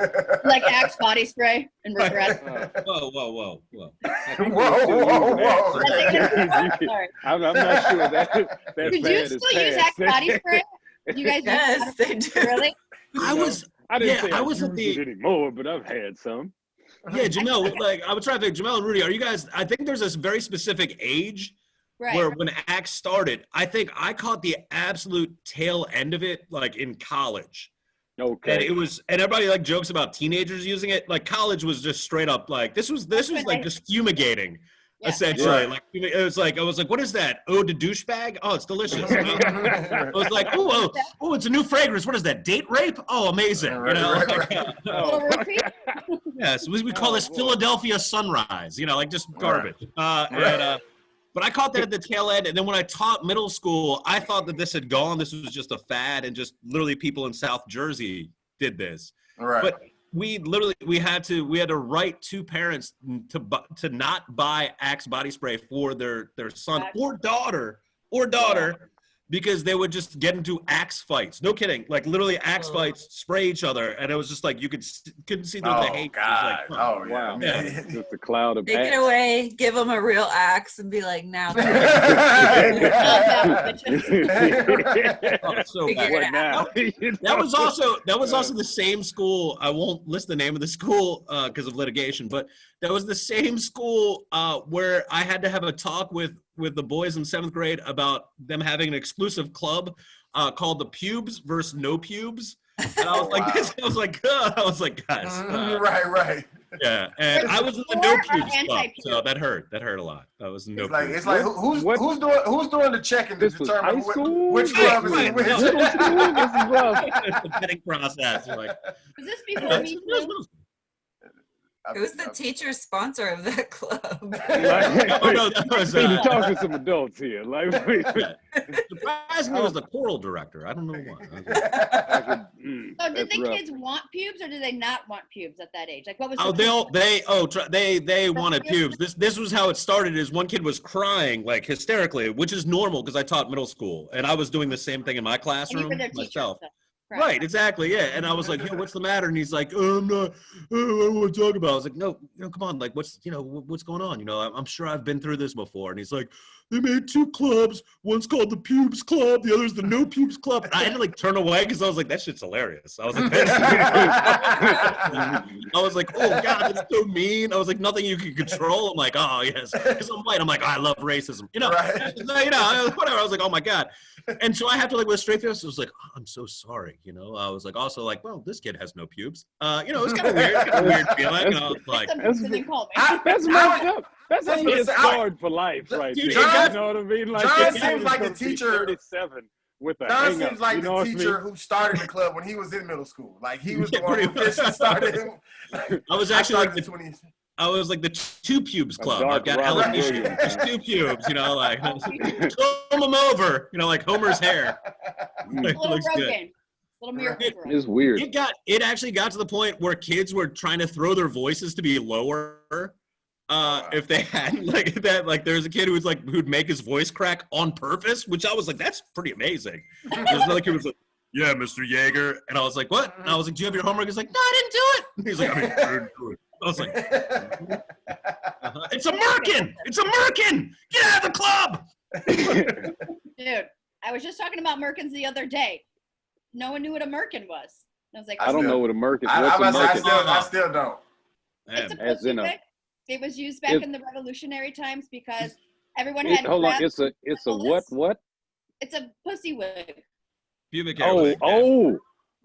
like Axe body spray and regret. Whoa. Whoa. Sorry. I'm not sure that. Did you still use Axe body spray? You guys yes, they do. Really? I didn't say I wasn't use it anymore, but I've had some. Yeah, Jamel, like I was trying to think, Jamel and Rudy, are you guys, I think there's this very specific age where when Axe started, I think I caught the absolute tail end of it, like in college. Okay. And and everybody like jokes about teenagers using it. Like college was just straight up like, this was like just fumigating. Yeah. Essentially, like it was like I was like, "What is that? Oh, the douchebag? Oh, it's delicious." I was like, "Oh, it's a new fragrance. What is that? Date rape? Oh, amazing!" You know, yes, we call this Philadelphia Sunrise. You know, like just garbage. But I caught that at the tail end, and then when I taught middle school, I thought that this had gone. This was just a fad, and just literally people in South Jersey did this. Right. But we had to write to parents to not buy Axe body spray for their son or daughter because they would just get into Axe fights. No kidding, like literally Axe fights, spray each other, and it was just like you couldn't see the hate. God. Like, wow. Just a cloud of Take Axe. it away, give them a real axe, and be like, now. Oh, so bad. That was also the same school. I won't list the name of the school because of litigation, but that was the same school where I had to have a talk with the boys in 7th grade about them having an exclusive club called the Pubes versus No Pubes. And I was I was like, guys. Right. Yeah, and I was in the No Pubes club, so that hurt a lot. I was in No Pubes. It's like who's doing the checking to determine which club is in which? This is rough. It's the vetting process. You're like, was this before me? It was the teacher sponsor of that club. That was talk to some adults here. Like, surprisingly, it was the choral director. I don't know why. So did the kids want pubes or did they not want pubes at that age? Like what was? They wanted pubes. This was how it started. Is one kid was crying like hysterically, which is normal because I taught middle school and I was doing the same thing in my classroom myself. Right, exactly, yeah. And I was like, "Yo, what's the matter?" And he's like, "Oh, I'm not. I don't want to talk about it." I was like, "No, come on. Like, what's going on? You know, I'm sure I've been through this before." And he's like, "They made 2 clubs. One's called the Pubes Club. The other's the No Pubes Club." And I had to like turn away because I was like, "That shit's hilarious." I was like, "Oh God, that's so mean." I was like, "Nothing you can control." I'm like, "Oh yes," because I'm white. I'm like, "I love racism." You know, whatever. I was like, "Oh my God." And so I have to like with straight face. I was like, oh, "I'm so sorry." You know, I was like, also like, "Well, this kid has no pubes." You know, it's kind of weird. It's kind of weird feeling. And I was like, that's messed up. That's how you get scarred for life, right there. You know what I mean? Like, John seems like the teacher. 37 with a John seems like the teacher who started the club when he was in middle school. Like he was the one who officially started him. I was actually like the I was like the two pubes club. I've dark got Robin alopecia, Williams, just two pubes, you know, like comb them over, you know, like Homer's hair. Like, Little looks good. Rogan. Little miracle grow. It's weird. It actually got to the point where kids were trying to throw their voices to be lower. If they had like that, like there's a kid who'd make his voice crack on purpose, which I was like, that's pretty amazing. There's another kid who was like, yeah, Mr. Yeager. And I was like, what? And I was like, do you have your homework? He's like, no, I didn't do it. And he's like, I didn't do it. I was like, it's a Merkin. It's a Merkin. Get out of the club. Dude, I was just talking about Merkins the other day. No one knew what a Merkin was. I was like, I don't know what a Merkin is. I still don't. It's a As pussy in a- wig. It was used back in the Revolutionary times because everyone had. Hold on, crabs it's a what? What? It's a pussy wig. Pubic hair wig, yeah.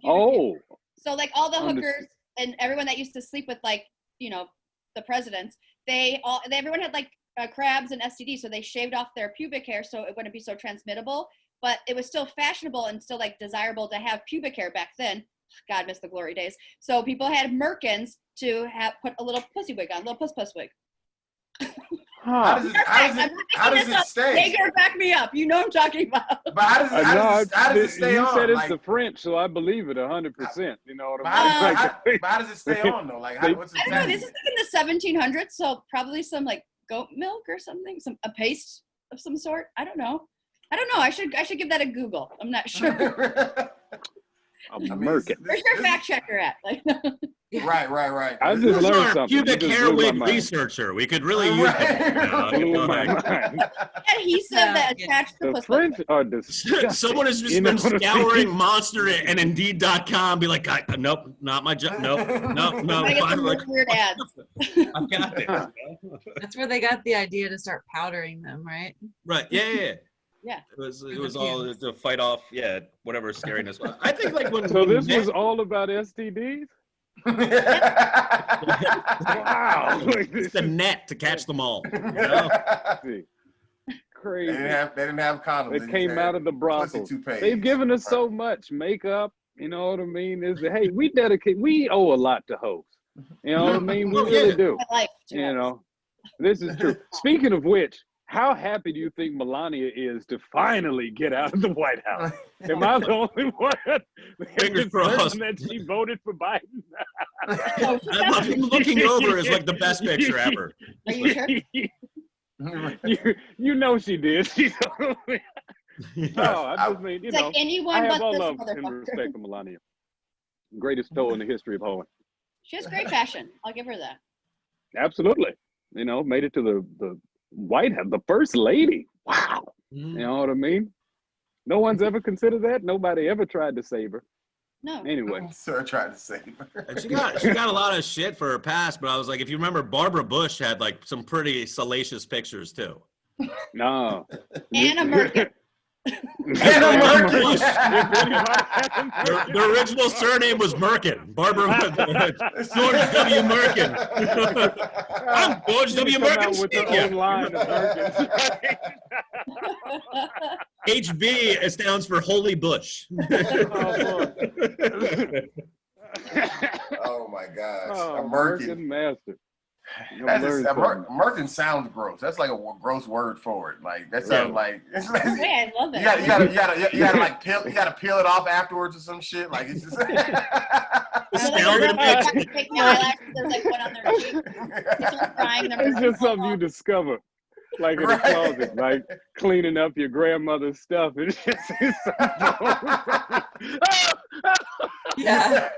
Oh. So like all the hookers and everyone that used to sleep with like, you know, the presidents, everyone had like crabs and STDs, so they shaved off their pubic hair so it wouldn't be so transmittable. But it was still fashionable and still like desirable to have pubic hair back then. God, miss the glory days. So people had Merkins to have put a little pussy wig on, a little puss wig. How does it stay? Jaeger, back me up. You know what I'm talking about. But how does it stay on? You said it's like, the French, so I believe it 100%. You know what but I mean? how does it stay on though? Like, what's the I don't know. This is like in the 1700s, so probably some like goat milk or something, a paste of some sort. I don't know. I should give that a Google. I'm not sure. Merkin. Where's your fact checker at? Like, Right. I just learned something. Pubic hair wig researcher. We could really use adhesive that attached to the pussy. French are disgusting. Someone has just been scouring Monster and Indeed.com. Be like, nope, not my job. Nope. I get some weird ads. I've got this. That's where they got the idea to start powdering them, right? Right. Yeah. Yeah. It was all to fight off, whatever scariness was. I think like when So this was all about STDs? Wow. It's the net to catch them all. You know? Crazy. They didn't have condoms. They came out of the brothels. They've given us so much makeup. You know what I mean? Hey, we owe a lot to hoes. You know what I mean? We really do. You know, this is true. Speaking of which, how happy do you think Melania is to finally get out of the White House? Am I the only one? Fingers crossed. That she voted for Biden. I love him looking over is like the best picture ever. Are you sure? You know she did. She told me. No, I just mean, it's like anyone I have but all this love and motherfucker. respect for Melania. Greatest toe in the history of hoeing. She has great fashion. I'll give her that. Absolutely. You know, made it to the White House, the first lady. Wow. You know what I mean? No one's ever considered that. Nobody ever tried to save her. No. Anyway. Sir tried to save her. And she got a lot of shit for her past, but I was like, if you remember, Barbara Bush had like some pretty salacious pictures too. No. Anna Merkin. Anna Merkin. The original surname was Merkin. Barbara George W. Merkin. I'm George W. Merkin with her own line of Merkins. HB stands for Holy Bush. Oh my gosh. Oh, A Merkin. master. Merkin sounds gross. That's like a gross word for it. Like that sounds like. I love it. You gotta like peel it off afterwards or some shit. Like it's just. It's just something you discover, like in the closet, like cleaning up your grandmother's stuff. It's Yeah.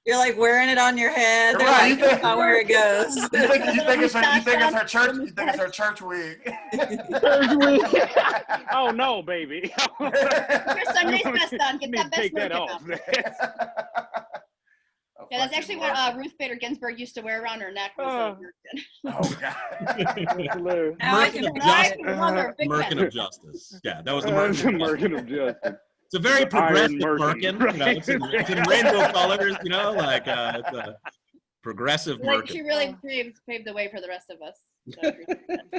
You're like wearing it on your head. They're like, that's not where it goes. You think it's her church? You think it's her church wig? Oh no, baby! Your Sunday's best on. Get that best take that Merkin off. Yeah, that's actually what Ruth Bader Ginsburg used to wear around her neck. Oh God! Merkin of Justice. Yeah, that was the Merkin of Justice. It's a very progressive Merkin. Merkin. You know, it's in rainbow colors. You know, like it's a progressive like Merkin. she really paved the way for the rest of us.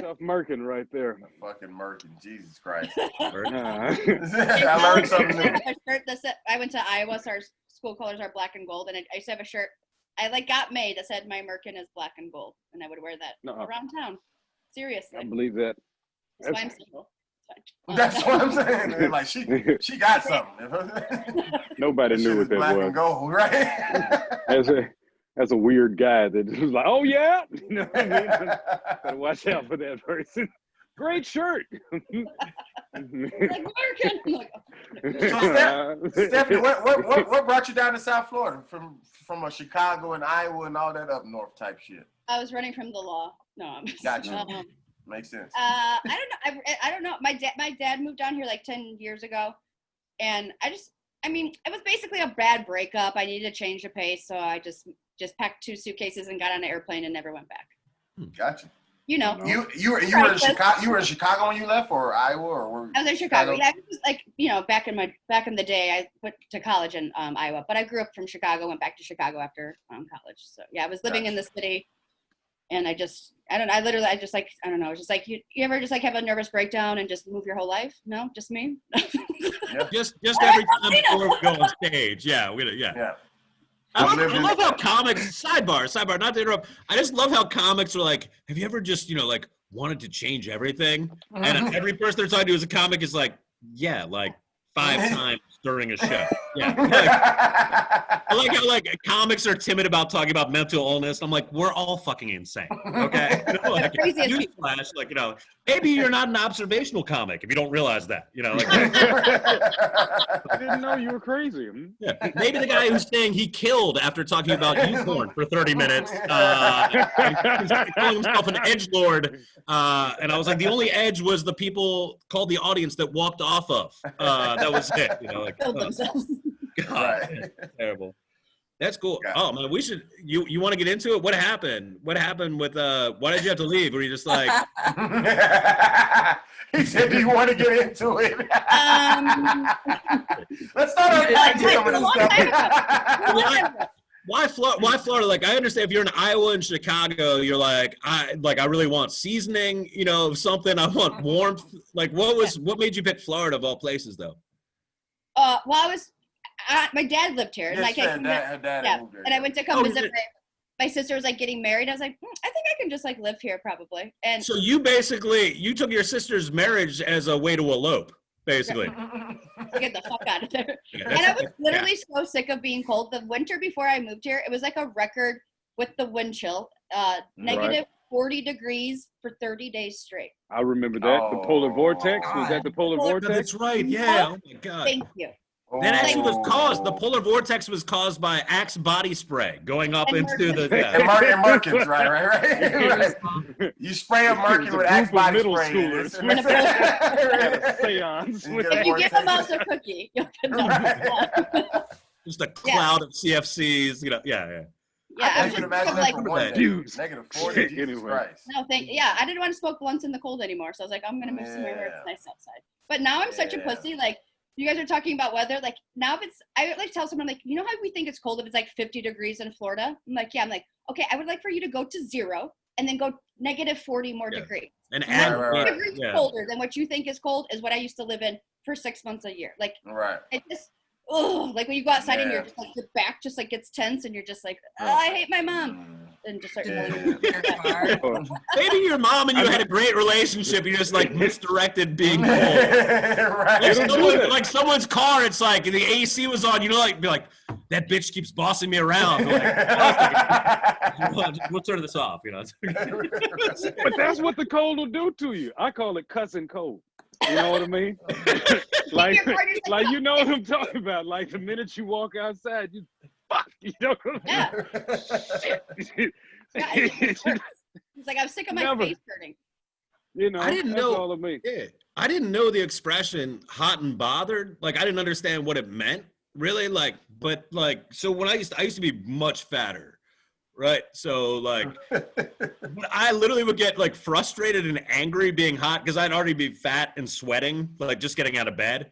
Tough Merkin right there. A fucking Merkin, Jesus Christ! I I learned something new. I went to Iowa, so our school colors are black and gold, and I used to have a shirt. I like got made that said my American is black and gold, and I would wear that Nuh-uh. around town. Seriously. I believe that. That's why I'm single. That's what I'm saying. Man. Like she got something. Nobody knew what that black was. and gold, right? That's a weird guy that was like, oh yeah, you know what I mean? Gotta watch out for that person. Great shirt. Like American. I'm like, So Stephanie, what brought you down to South Florida from Chicago and Iowa and all that up north type shit? I was running from the law. No, I'm just, Gotcha. Makes sense. I don't know. I don't know. My dad moved down here like 10 years ago, and I mean, it was basically a bad breakup. I needed to change the pace, so I just packed 2 suitcases and got on an airplane and never went back. Gotcha. You know. You were in Chicago. You were in Chicago when you left, or Iowa, or I was in Chicago. Yeah, it was like, you know, back in the day, I went to college in Iowa, but I grew up from Chicago. Went back to Chicago after college. So yeah, I was living in the city, and I just don't know. It's just like you ever just like have a nervous breakdown and just move your whole life? No, just me. Yeah. Just every time before we go on stage. Yeah, Yeah. I love how comics, sidebar, not to interrupt. I just love how comics are like, have you ever just, like wanted to change everything? And every person they're talking to as a comic is like, yeah, like 5 times during a show. Yeah. I like how like comics are timid about talking about mental illness. I'm like, we're all fucking insane. Okay. Like, newsflash, like, maybe you're not an observational comic if you don't realize that. Like, I didn't know you were crazy. Yeah. Maybe the guy who's saying he killed after talking about unicorn for 30 minutes, and calling himself an edgelord. And I was like, the only edge was the people called the audience that walked off of. That was it. Like, Killed themselves. God, man, terrible. That's cool. Oh man, we should. You want to get into it? What happened? What happened with? Why did you have to leave? Were you just like? He said, "Do you want to get into it?" Let's start unpacking some of this stuff. Why Florida? Like, I understand if you're in Iowa and Chicago, you're like, I really want seasoning, something. I want warmth. Like, what made you pick Florida of all places, though? Well, my dad lived here, and like and I went to come visit. My sister was like getting married. I was like, I think I can just like live here probably. And so you took your sister's marriage as a way to elope, basically. Get the fuck out of there. Yeah, and I was literally so sick of being cold. The winter before I moved here, it was like a record with the wind chill, negative 40 degrees for 30 days straight. I remember that. The polar vortex. Was that the polar vortex? That's right. Yeah. Oh my God. Thank you. That actually was caused. The polar vortex was caused by Axe body spray going up into the. And Merkins, right. You spray a Merkin with Axe body spray. If you give a mouse a cookie, you'll get them. Just a cloud of CFCs. Yeah, I can imagine that for one day. Negative 40. Jesus Christ. No, I didn't want to smoke blunts in the cold anymore, so I was like, I'm gonna move somewhere where it's nice outside. But now I'm such a pussy, like. You guys are talking about weather. Like now I like tell someone like, how we think it's cold if it's like 50 degrees in Florida? I'm like, yeah. I'm like, okay, I would like for you to go to 0 and then go negative 40 more degrees. And add degrees colder than what you think is cold is what I used to live in for 6 months a year. Like, it just, like when you go outside and you're just like, your back just like gets tense and you're just like, I hate my mom. And just start Maybe your mom and you had a great relationship. You just like misdirected being cold. Like someone's car, it's like the AC was on. Be like, that bitch keeps bossing me around. We'll turn this off. But that's what the cold will do to you. I call it cussing cold. You know what I mean? like you know what I'm talking about. Like the minute you walk outside, you. Fuck, Yeah. Shit. It's like I'm sick of my face hurting. I didn't know. All of me. Yeah, I didn't know the expression "hot and bothered." Like, I didn't understand what it meant, really. Like, but like, so when I used to be much fatter, right? So like, I literally would get like frustrated and angry being hot because I'd already be fat and sweating, like just getting out of bed.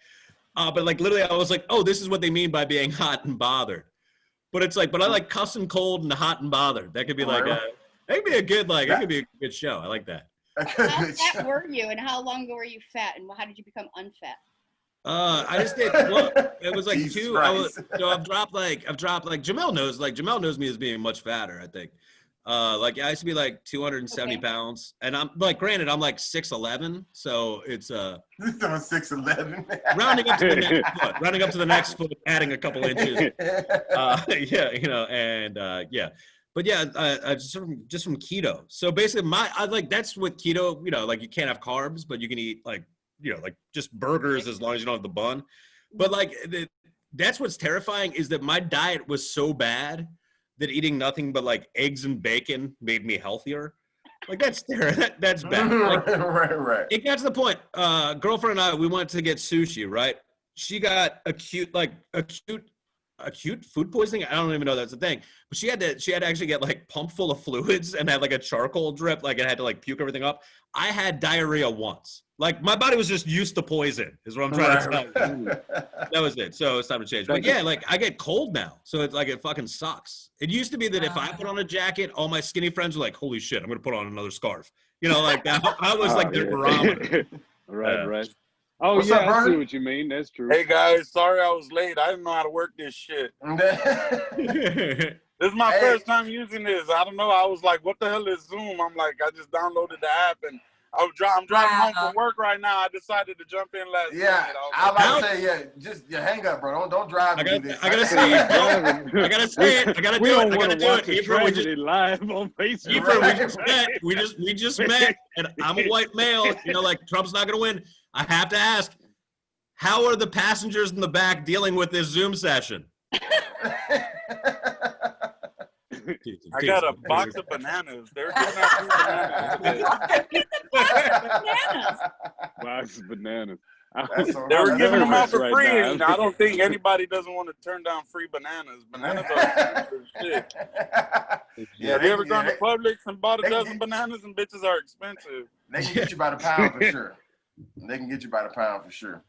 But like, literally, I was like, oh, this is what they mean by being hot and bothered. But it's like, I like cussing cold and hot and bothered. That could be like that could be a good it could be a good show. I like that. How fat were you, and how long ago were you fat, and how did you become unfat? I just did. Well, it was like Jesus two. I've dropped like Jamel knows me as being much fatter. I think. Like I used to be like 270 pounds, and I'm like, granted, I'm like 6'11", so it's 6'11". rounding up to the next foot, adding a couple inches. Yeah, you know, and yeah. But yeah, just from keto. So basically, that's what keto. You know, like you can't have carbs, but you can eat like like just burgers as long as you don't have the bun. But like that's what's terrifying is that my diet was so bad that eating nothing but like eggs and bacon made me healthier. Like that's that's bad. Like, right. It got to the point. Girlfriend and I, we went to get sushi. Right? She got acute food poisoning. I don't even know that's a thing. But she had to actually get like pumped full of fluids and had like a charcoal drip. Like it had to like puke everything up. I had diarrhea once. Like my body was just used to poison is what I'm trying to tell you. That was it. So it's time to change. But yeah, like I get cold now. So it's like, it fucking sucks. It used to be that if I put on a jacket, all my skinny friends were like, holy shit, I'm going to put on another scarf. You know, like that. I was like their barometer. Right. Oh, What's yeah, up, I see Bernie? what you mean. That's true. Hey guys, sorry I was late. I didn't know how to work this shit. This is my first time using this. I don't know. I was like, what the hell is Zoom? I'm like, I just downloaded the app and I'm driving home from work right now. I decided to jump in last minute. I was about to say, just hang up, bro. Don't drive. I gotta say it. I gotta say it. I gotta do it. I gotta do it. Ephraim, we just live on Facebook. We just met, and I'm a white male. You know, like Trump's not gonna win. I have to ask, how are the passengers in the back dealing with this Zoom session? I got a box of bananas. They're giving out free bananas. Box of bananas. They were giving them out for free, and I don't think anybody doesn't want to turn down free bananas. Bananas are shit. Yeah, have you ever gone to Publix and bought a dozen bananas? And bitches are expensive. They can get you by the pound for sure.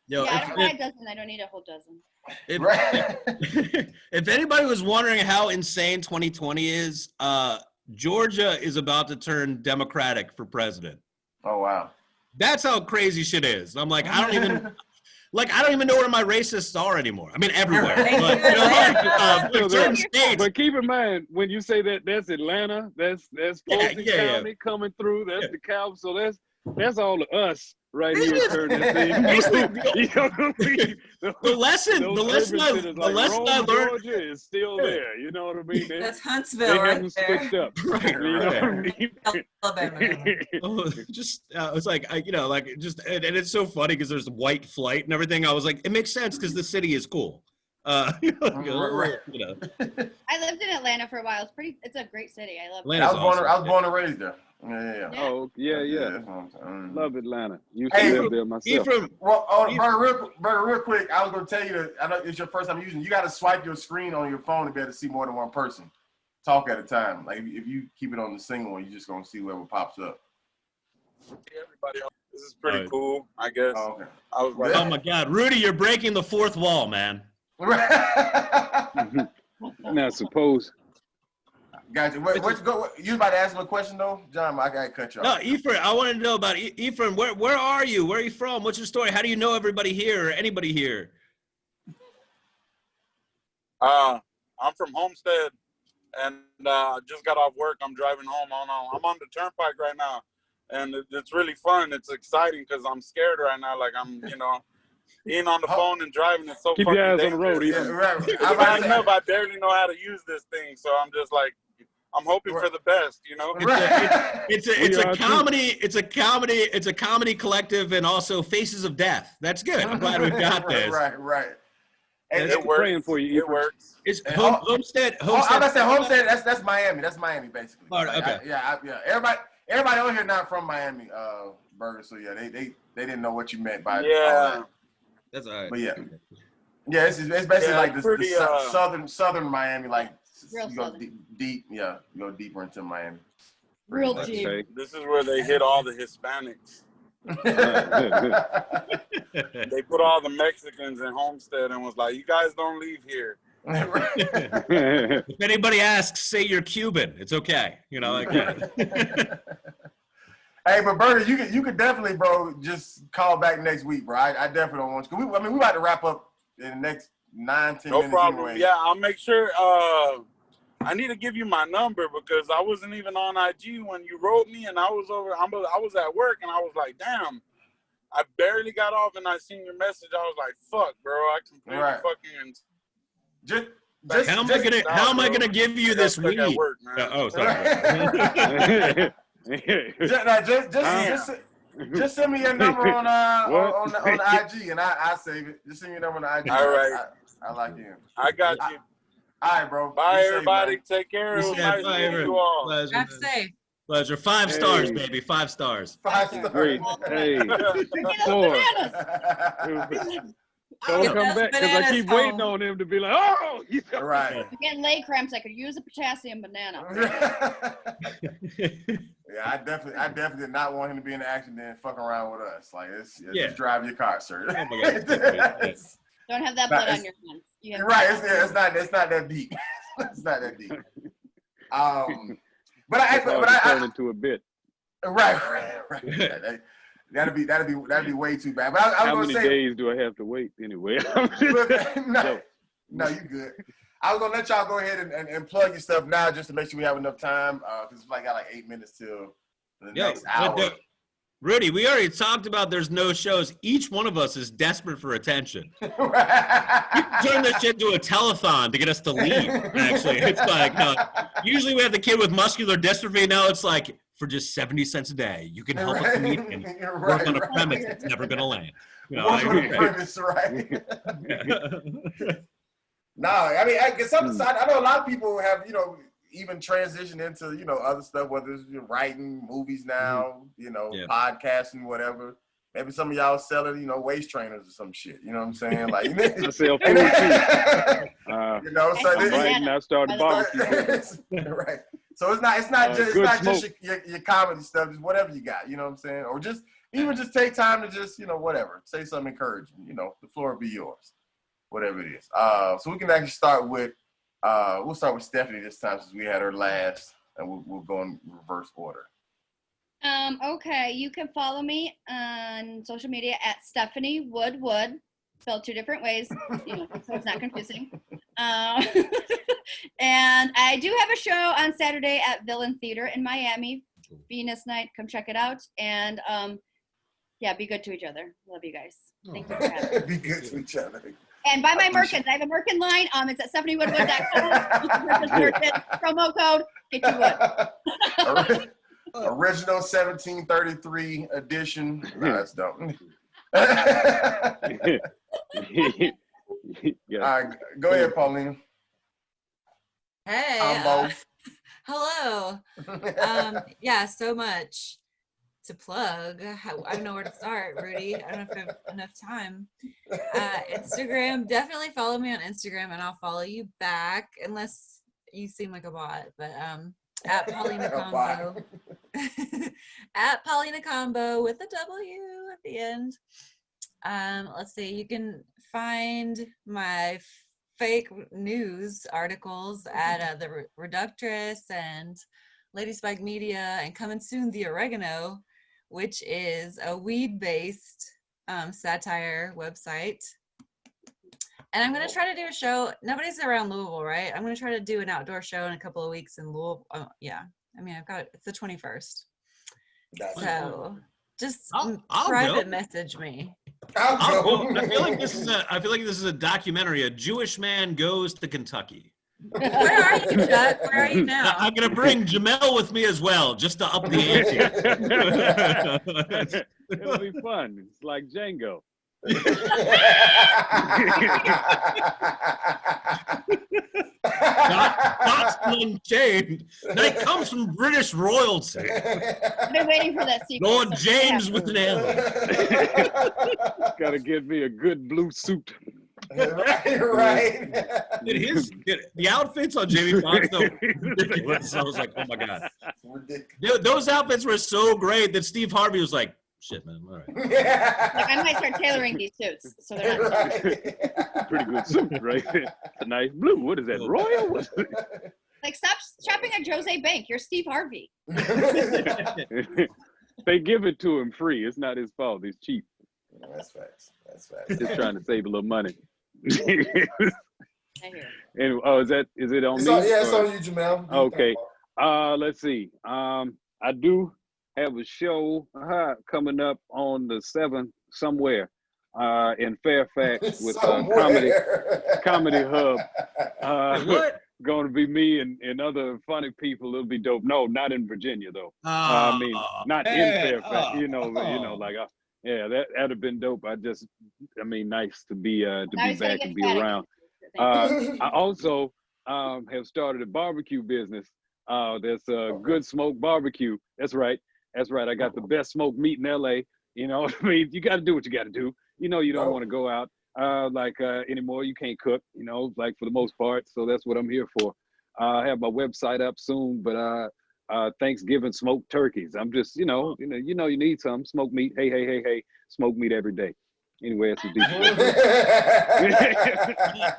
Yo, yeah, I don't buy a dozen. I don't need a whole dozen. If anybody was wondering how insane 2020 is, Georgia is about to turn Democratic for president. Oh wow, that's how crazy shit is. I'm like, I don't even know where my racists are anymore. I mean, everywhere. But, certain states. But keep in mind, when you say that, that's Atlanta. That's Fulton County coming through. That's DeKalb. So that's all of us. Right here, turn this thing. You know what I mean? The lesson I learned Georgia is still there. You know what I mean? That's Huntsville right there. Switched up. Right. You know what I mean? It's like and it's so funny because there's white flight and everything. I was like, it makes sense because the city is cool. I lived in Atlanta for a while. It's a great city. I love it. I was born and raised there. Yeah. Oh, yeah. Love Atlanta. Used to live there myself. Burger, real quick, I was going to tell you that I know it's your first time using it. You got to swipe your screen on your phone to be able to see more than one person talk at a time. Like if you keep it on the single one, you're just going to see whoever pops up. Everybody else, this is pretty cool, I guess. Oh, okay. Oh my God, Rudy, you're breaking the fourth wall, man. Now, suppose. Gotcha. You about to ask him a question though, John? I gotta cut you off. No, Ephraim, I want to know about Ephraim. Where are you? Where are you from? What's your story? How do you know everybody here or anybody here? I'm from Homestead, and just got off work. I'm driving home. I'm on the turnpike right now, and it's really fun. It's exciting because I'm scared right now. Like I'm, being on the phone and driving is so keep fucking your eyes dangerous. on the road. I barely know how to use this thing, so I'm just like, I'm hoping for the best, It's a comedy collective, and also Faces of Death. That's good. I'm glad we've got this. Right. And it works. Praying for you. It works. It's Homestead. I'm gonna say Homestead. That's Miami. That's Miami, basically. Okay. Everybody on here not from Miami, Burger. So yeah, they didn't know what you meant by that. That's all right. But yeah, it's basically like the southern Miami, like real you go deep, you go deeper into Miami. Real deep. Okay. This is where they hit all the Hispanics. They put all the Mexicans in Homestead and was like, you guys don't leave here. If anybody asks, say you're Cuban. It's okay. Like that. Hey, but Bernie, you could definitely, bro, just call back next week, bro. I definitely don't want you. We about to wrap up in the next 9-10 No minutes. problem. Anyway. Yeah, I'll make sure. I need to give you my number because I wasn't even on IG when you wrote me, and I was at work, and I was like, damn, I barely got off, and I seen your message. I was like, fuck, bro, I completely fucking. How am I gonna give you this weed? Work, Oh, sorry. Just send me your number on the IG, and I save it. Just send me your number on the IG. All right. I like you. I got you. All right, bro. Bye, everybody. Take care. It was nice meeting you all. Pleasure. Drive safe. Pleasure. 5 stars, baby. 5 stars. 5 stars. Great. Hey. Four. Don't come back because I keep waiting on him to be like, oh, right. I'm getting leg cramps. I could use a potassium banana. Yeah, I definitely did not want him to be in an accident and fucking around with us. Like, just drive your car, sir. Oh my God. Don't have that blood on your hands. Right. It's not that deep. It's not that deep. But I turn into a bit. Right. That'd be way too bad. But I was How many days do I have to wait anyway? No, you good. I was gonna let y'all go ahead and plug your stuff now just to make sure we have enough time because it's got like 8 minutes till the next hour. Rudy, we already talked about there's no shows. Each one of us is desperate for attention. You can turn this shit into a telethon to get us to leave, actually. It's like, no, usually we have the kid with muscular dystrophy. Now it's like, for just 70 cents a day, you can help a comedian work on a premise that's never going to land. Work on a premise, right? No, I mean, I guess I know a lot of people have, even transitioned into, other stuff, whether it's writing, movies now, podcasting, whatever. Maybe some of y'all selling, waist trainers or some shit. You know what I'm saying? Like, I sell food too. I started barbecue. Right. So it's not just your comedy stuff, just whatever you got. You know what I'm saying? Or just take time to just whatever, say something encouraging. The floor will be yours, whatever it is. So we can actually start with. We'll start with Stephanie this time since we had her last, and we'll go in reverse order. Okay, you can follow me on social media at Stephanie Wood, spelled 2 different ways, so it's not confusing. And I do have a show on Saturday at Villain Theater in Miami, Venus Night. Come check it out, and be good to each other. Love you guys. Thank you for having me. Be good to each other. And buy my Merkins. I have a Merkin line. It's at StephanieWoodwood.com. Promo code. Get your wood. Original 1733 edition. No, that's dope. All right, go ahead, Paulina. Hey. I'm both. Hello. So much to plug. I don't know where to start, Rudy. I don't know if I have enough time. Instagram, definitely follow me on Instagram and I'll follow you back unless you seem like a bot. But at Paulina Combo. At Paulina Combo with a W at the end. Let's see, you can find my fake news articles at the Reductress and Lady Spike Media, and coming soon, The Oregano, which is a weed-based satire website. And I'm going to try to do a show. Nobody's around Louisville, right? I'm going to try to do an outdoor show in a couple of weeks in Louisville. It's the 21st. So just private message me. I feel like this is a documentary. A Jewish man goes to Kentucky. Where are you, Chuck? Where are you now? I'm gonna bring Jamel with me as well, just to up the ante. It'll be fun. It's like Django. Not unchained. That comes from British royalty. I've been waiting for that sequel. Lord James with an L. Gotta give me a good blue suit. Right. The outfits on Jamie Foxx though ridiculous. I was like, oh my god. Those outfits were so great that Steve Harvey was like, shit, man. All right. Like, I might start tailoring these suits so they're not pretty good suit, right? A nice blue. What is that? Royal? Like, stop shopping at Jose Bank. You're Steve Harvey. they give it to him free. It's not his fault. He's cheap. Yeah, that's facts. That's facts. Just trying to save a little money. I hear. And is it on It's me? on, yeah, it's on you, Jamel. Okay. Let's see. I do have a show coming up on the 7th somewhere in Fairfax with Comedy Hub. What? Going to be me and other funny people. It'll be dope. No, not in Virginia though. I mean, not in Fairfax. Yeah, that'd have been dope. Nice to be back and be around. I also have started a barbecue business. There's a Good Smoke Barbecue. That's right. I got the best smoked meat in LA. You know what I mean? You got to do what you got to do. You know, you don't want to go out anymore. You can't cook, like for the most part. So that's what I'm here for. I have my website up soon, but Thanksgiving smoked turkeys. I'm just, you need some smoked meat. Hey, smoked meat every day. Anyway, it's a decent.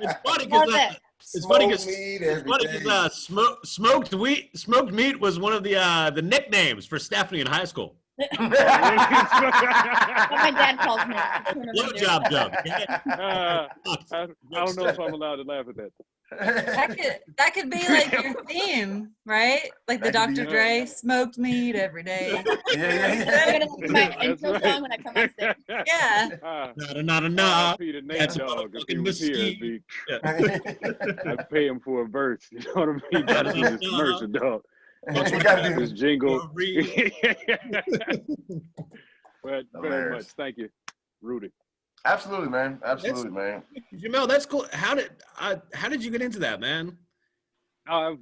It's funny because smoked meat was one of the nicknames for Stephanie in high school. What my dad calls me. Good job, Doug. I don't know if I'm allowed to laugh at that. That could be like your theme, right? Like the Dr. Dre smoked meat every day. Yeah. My intro song when I come on stage. Yeah. Nah. That's a fucking mesquite. I'd pay him for a verse. You know what I mean? Gotta do this commercial, dog. You gotta do this jingle. But very much. Thank you, Rudy. Absolutely, man. Absolutely, man. Jamel, that's cool. How did you get into that, man? I'm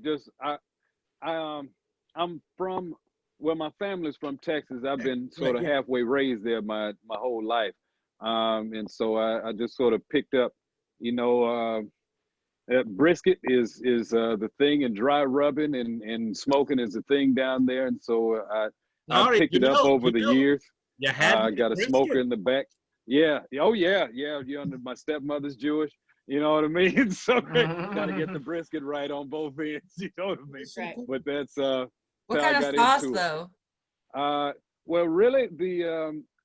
from my family's from Texas. I've been sort of halfway raised there my whole life, and so I just sort of picked up, brisket is the thing, and dry rubbing and smoking is the thing down there, and so I picked it up over the years. I got a smoker in the back. Yeah. Oh, yeah. My stepmother's Jewish. You know what I mean? So gotta get the brisket right on both ends. You know what I mean? Right. But that's what kind of sauce though? Well, really,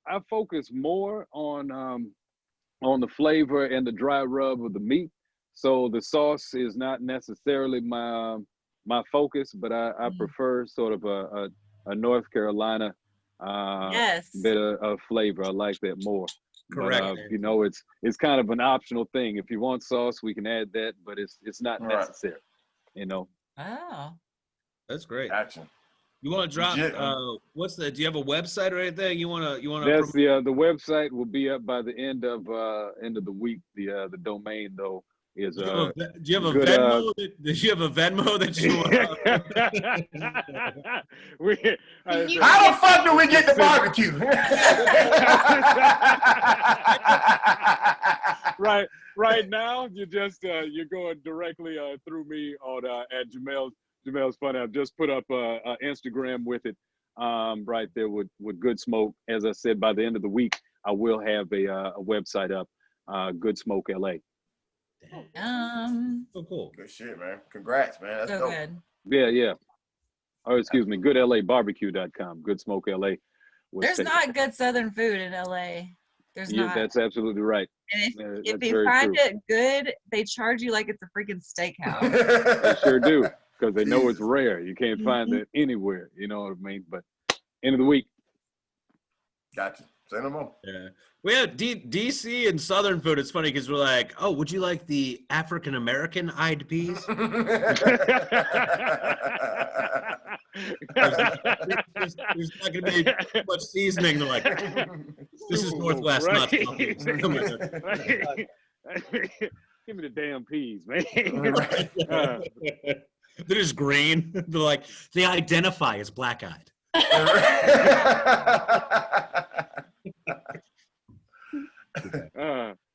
I focus more on the flavor and the dry rub of the meat. So the sauce is not necessarily my focus, but I prefer sort of a North Carolina bit of flavor. I like that more. Correct. But, it's kind of an optional thing. If you want sauce, we can add that, but it's not necessary. Oh, that's great. Gotcha. You want to drop? Do you have a website or anything? You want to? That's the website will be up by the end of the week. The domain though is do you have a Venmo? Did you have a Venmo that you want? How the fuck do we get the barbecue? Right now, you just you're going directly through me on at Jamel's Fun. I've just put up a Instagram with it right there with Good Smoke. As I said, by the end of the week, I will have a website up, Good Smoke LA. So cool. Good shit, man. Congrats, man. That's so dope. good. Yeah. Oh, excuse me. GoodLABarbecue.com. Good Smoke LA. There's not good Southern food in LA. There's not. That's absolutely right. And if you find it good, they charge you like it's a freaking steakhouse. They sure do, because they know it's rare. You can't find it anywhere. You know what I mean? But end of the week. Gotcha. Say no more. Yeah. We have DC and Southern food. It's funny because we're like, oh, would you like the African American eyed peas? There's not going to be too much seasoning. They're like, this is Northwest, not Southeast. Give me the damn peas, man. They're just green. They're like, they identify as black-eyed.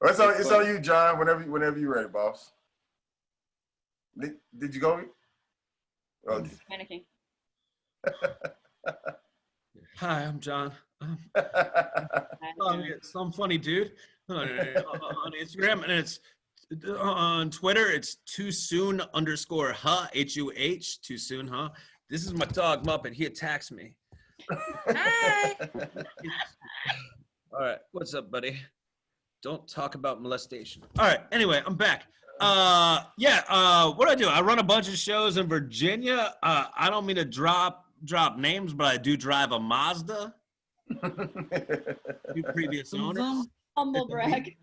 It's on you, John. Whenever you're ready, boss. Did you go? Oh. Panicking. Hi, I'm John. Some funny dude on Instagram, and it's on Twitter. It's too soon _ huh, HUH, too soon, huh? This is my dog Muppet. He attacks me. Hi. All right, what's up, buddy? Don't talk about molestation. All right, anyway, I'm back. What do? I run a bunch of shows in Virginia. I don't mean to drop names, but I do drive a Mazda. Two previous owners. Humble brag.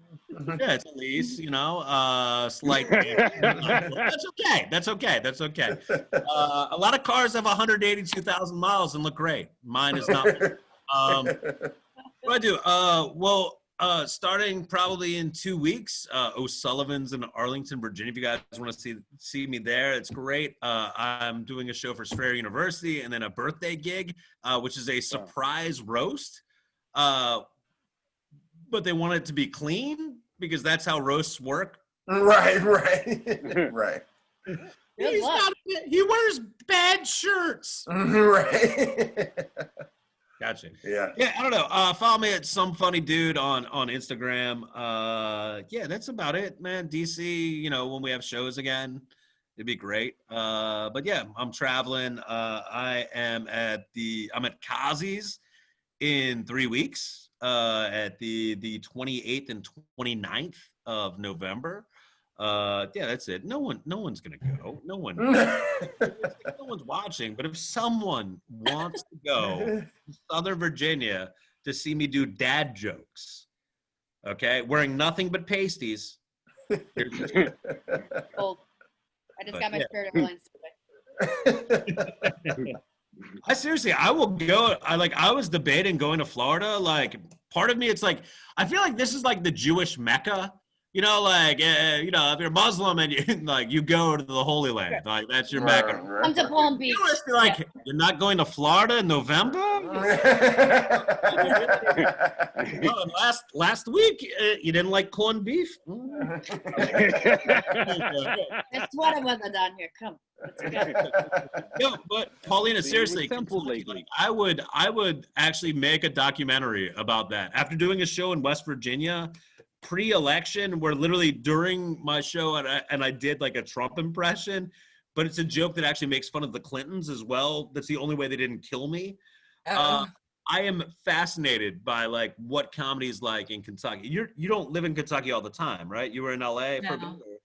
Yeah, it's a lease, slight. That's okay. That's okay. A lot of cars have 182,000 miles and look great. Mine is not. What do I do? Starting probably in 2 weeks, O'Sullivan's in Arlington, Virginia. If you guys want to see me there, it's great. I'm doing a show for Strayer University and then a birthday gig, which is a surprise roast. But they want it to be clean because that's how roasts work. Right. He wears bad shirts. Right. Gotcha. Yeah, I don't know. Follow me at Some Funny Dude on Instagram. That's about it, man. DC, when we have shows again, it'd be great. But yeah, I'm traveling. I'm at Kazi's in 3 weeks. At the 28th and 29th of November. That's it. No one's gonna go. No one's watching. But if someone wants to go to Southern Virginia to see me do dad jokes, okay, wearing nothing but pasties. Old. I just got my Spirit Airlines. I will go. I was debating going to Florida. Like, part of me, it's like, I feel like this is like the Jewish Mecca. If you're Muslim and you go to the Holy Land, like that's your Mecca. Come to Palm Beach. You're not going to Florida in November? Last week you didn't like corned beef. It's sweater weather down here. Come. No, but Paulina, seriously, I would actually make a documentary about that. After doing a show in West Virginia, pre-election, where literally during my show, and I did like a Trump impression, but it's a joke that actually makes fun of the Clintons as well. That's the only way they didn't kill me. I am fascinated by like what comedy is like in Kentucky. You don't live in Kentucky all the time, right? You were in LA for a bit?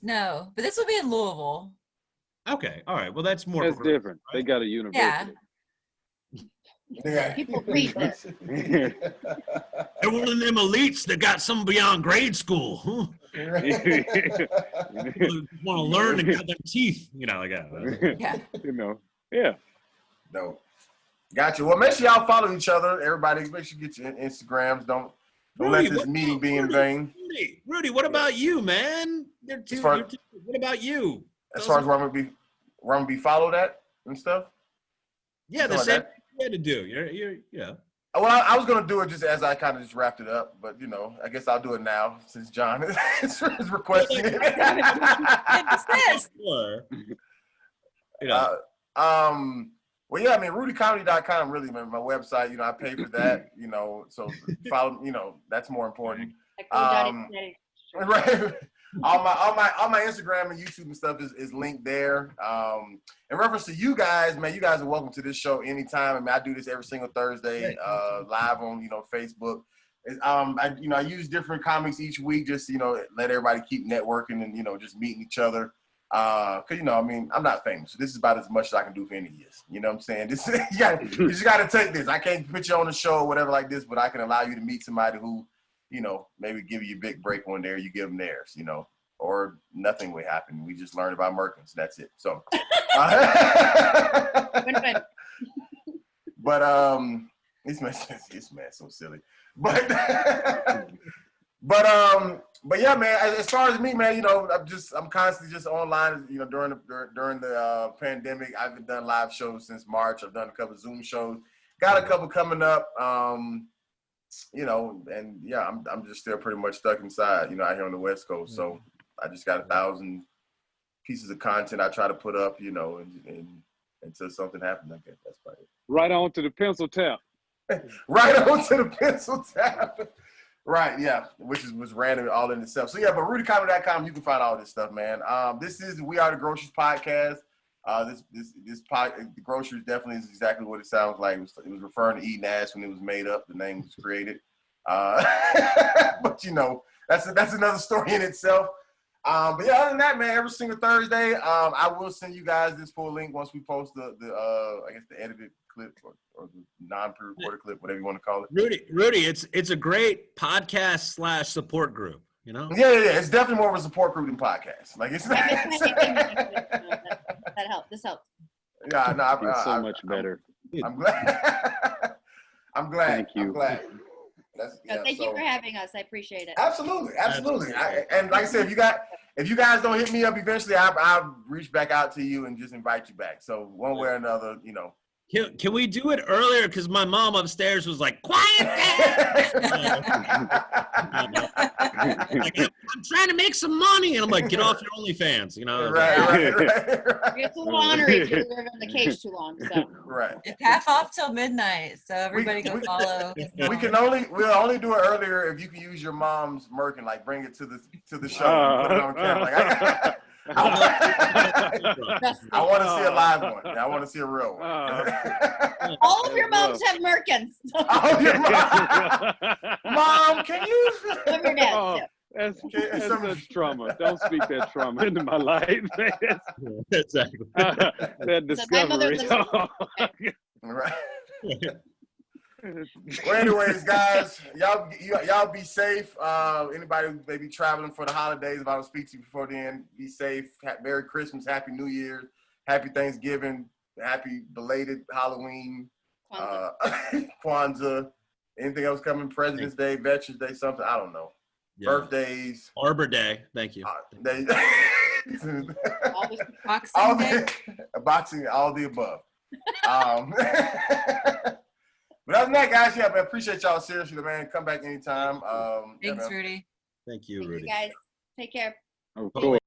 No, but this will be in Louisville. Okay, all right. Well, that's more. That's different. Right? They got a university. Yeah. People read this. They're one of them elites that got some beyond grade school. Huh? Want to learn to cut their teeth, like that. Yeah. No. Gotcha. Well, make sure y'all follow each other. Everybody, make sure you get your Instagrams. Don't let this meeting be in vain. Rudy, what about you, man? What about you? As far as where I'm gonna be followed at and stuff. Yeah, the same thing you had to do. You're. Well, I was gonna do it just as I kind of just wrapped it up, but I guess I'll do it now since John is requesting it. Well, yeah, I mean, RudyComedy.com really, man, my website. I pay for that. So follow. That's more important. Right. All my Instagram and YouTube and stuff is linked there. In reference to you guys, man, you guys are welcome to this show anytime. I mean, I do this every single Thursday, live on Facebook. I use different comics each week, just let everybody keep networking and just meeting each other. Cause I mean, I'm not famous. So this is about as much as I can do for any of you. You know what I'm saying? You just gotta take this. I can't put you on a show or whatever like this, but I can allow you to meet somebody who, maybe give you a big break one day, or you give them theirs, or nothing will happen. We just learned about Merkins. That's it. So, but this man's so silly. But yeah, man. As far as me, man, I'm constantly just online. During the pandemic, I've done live shows since March. I've done a couple of Zoom shows. Got a couple coming up. And yeah, I'm just still pretty much stuck inside, out here on the West Coast. So I just got 1,000 pieces of content I try to put up, and until something happens, I guess that's about it. Right on to the pencil tap. Right on to the pencil tap. Right, yeah, which was random all in itself. So yeah, but RudyComedy.com, you can find all this stuff, man. This is We Are the Groceries podcast. The Groceries definitely is exactly what it sounds like. It was referring to eating ass when it was made up. The name was created. But you know, that's another story in itself. But yeah, other than that, man, every single Thursday, I will send you guys this full link once we post the I guess the edited clip or the non-pre-recorded clip, whatever you want to call it. Rudy, it's a great podcast / support group. You know? Yeah. It's definitely more of a support group than podcast. Like it's that helped. This helped. Yeah, no, It's so much better. I'm glad. I'm glad. Thank you. I'm glad. Thank you for having us. I appreciate it. Absolutely. And like I said, if you guys don't hit me up eventually, I'll reach back out to you and just invite you back. So one way or another, you know. Can we do it earlier? Because my mom upstairs was like, quiet down. Like, I'm trying to make some money. And I'm like, get off your OnlyFans, you know? Right. It's a little honorary if you live in the cage too long. So. Right. It's half off till midnight, so everybody go follow. We'll only do it earlier if you can use your mom's merch and like bring it to the show and put it on camera. Like, I want to see a live one. I want to see a real one. All of your moms have merkins. All of your mom, can you? Your dad, That's trauma. Don't speak that trauma into my life. Exactly. That discovery. Right. Well, anyways, guys, y'all be safe. Anybody who may be traveling for the holidays, if I don't speak to you before then, be safe. Merry Christmas, Happy New Year, Happy Thanksgiving, Happy belated Halloween, Kwanzaa, anything else coming? President's Day, Veterans Day, something, I don't know. Yeah. Birthdays. Arbor Day, thank you. Boxing, all the above. But other than that, guys, I appreciate y'all seriously, man. Come back anytime. Thanks, Rudy. Thank you, Rudy. Thank you, guys. Take care. Of course.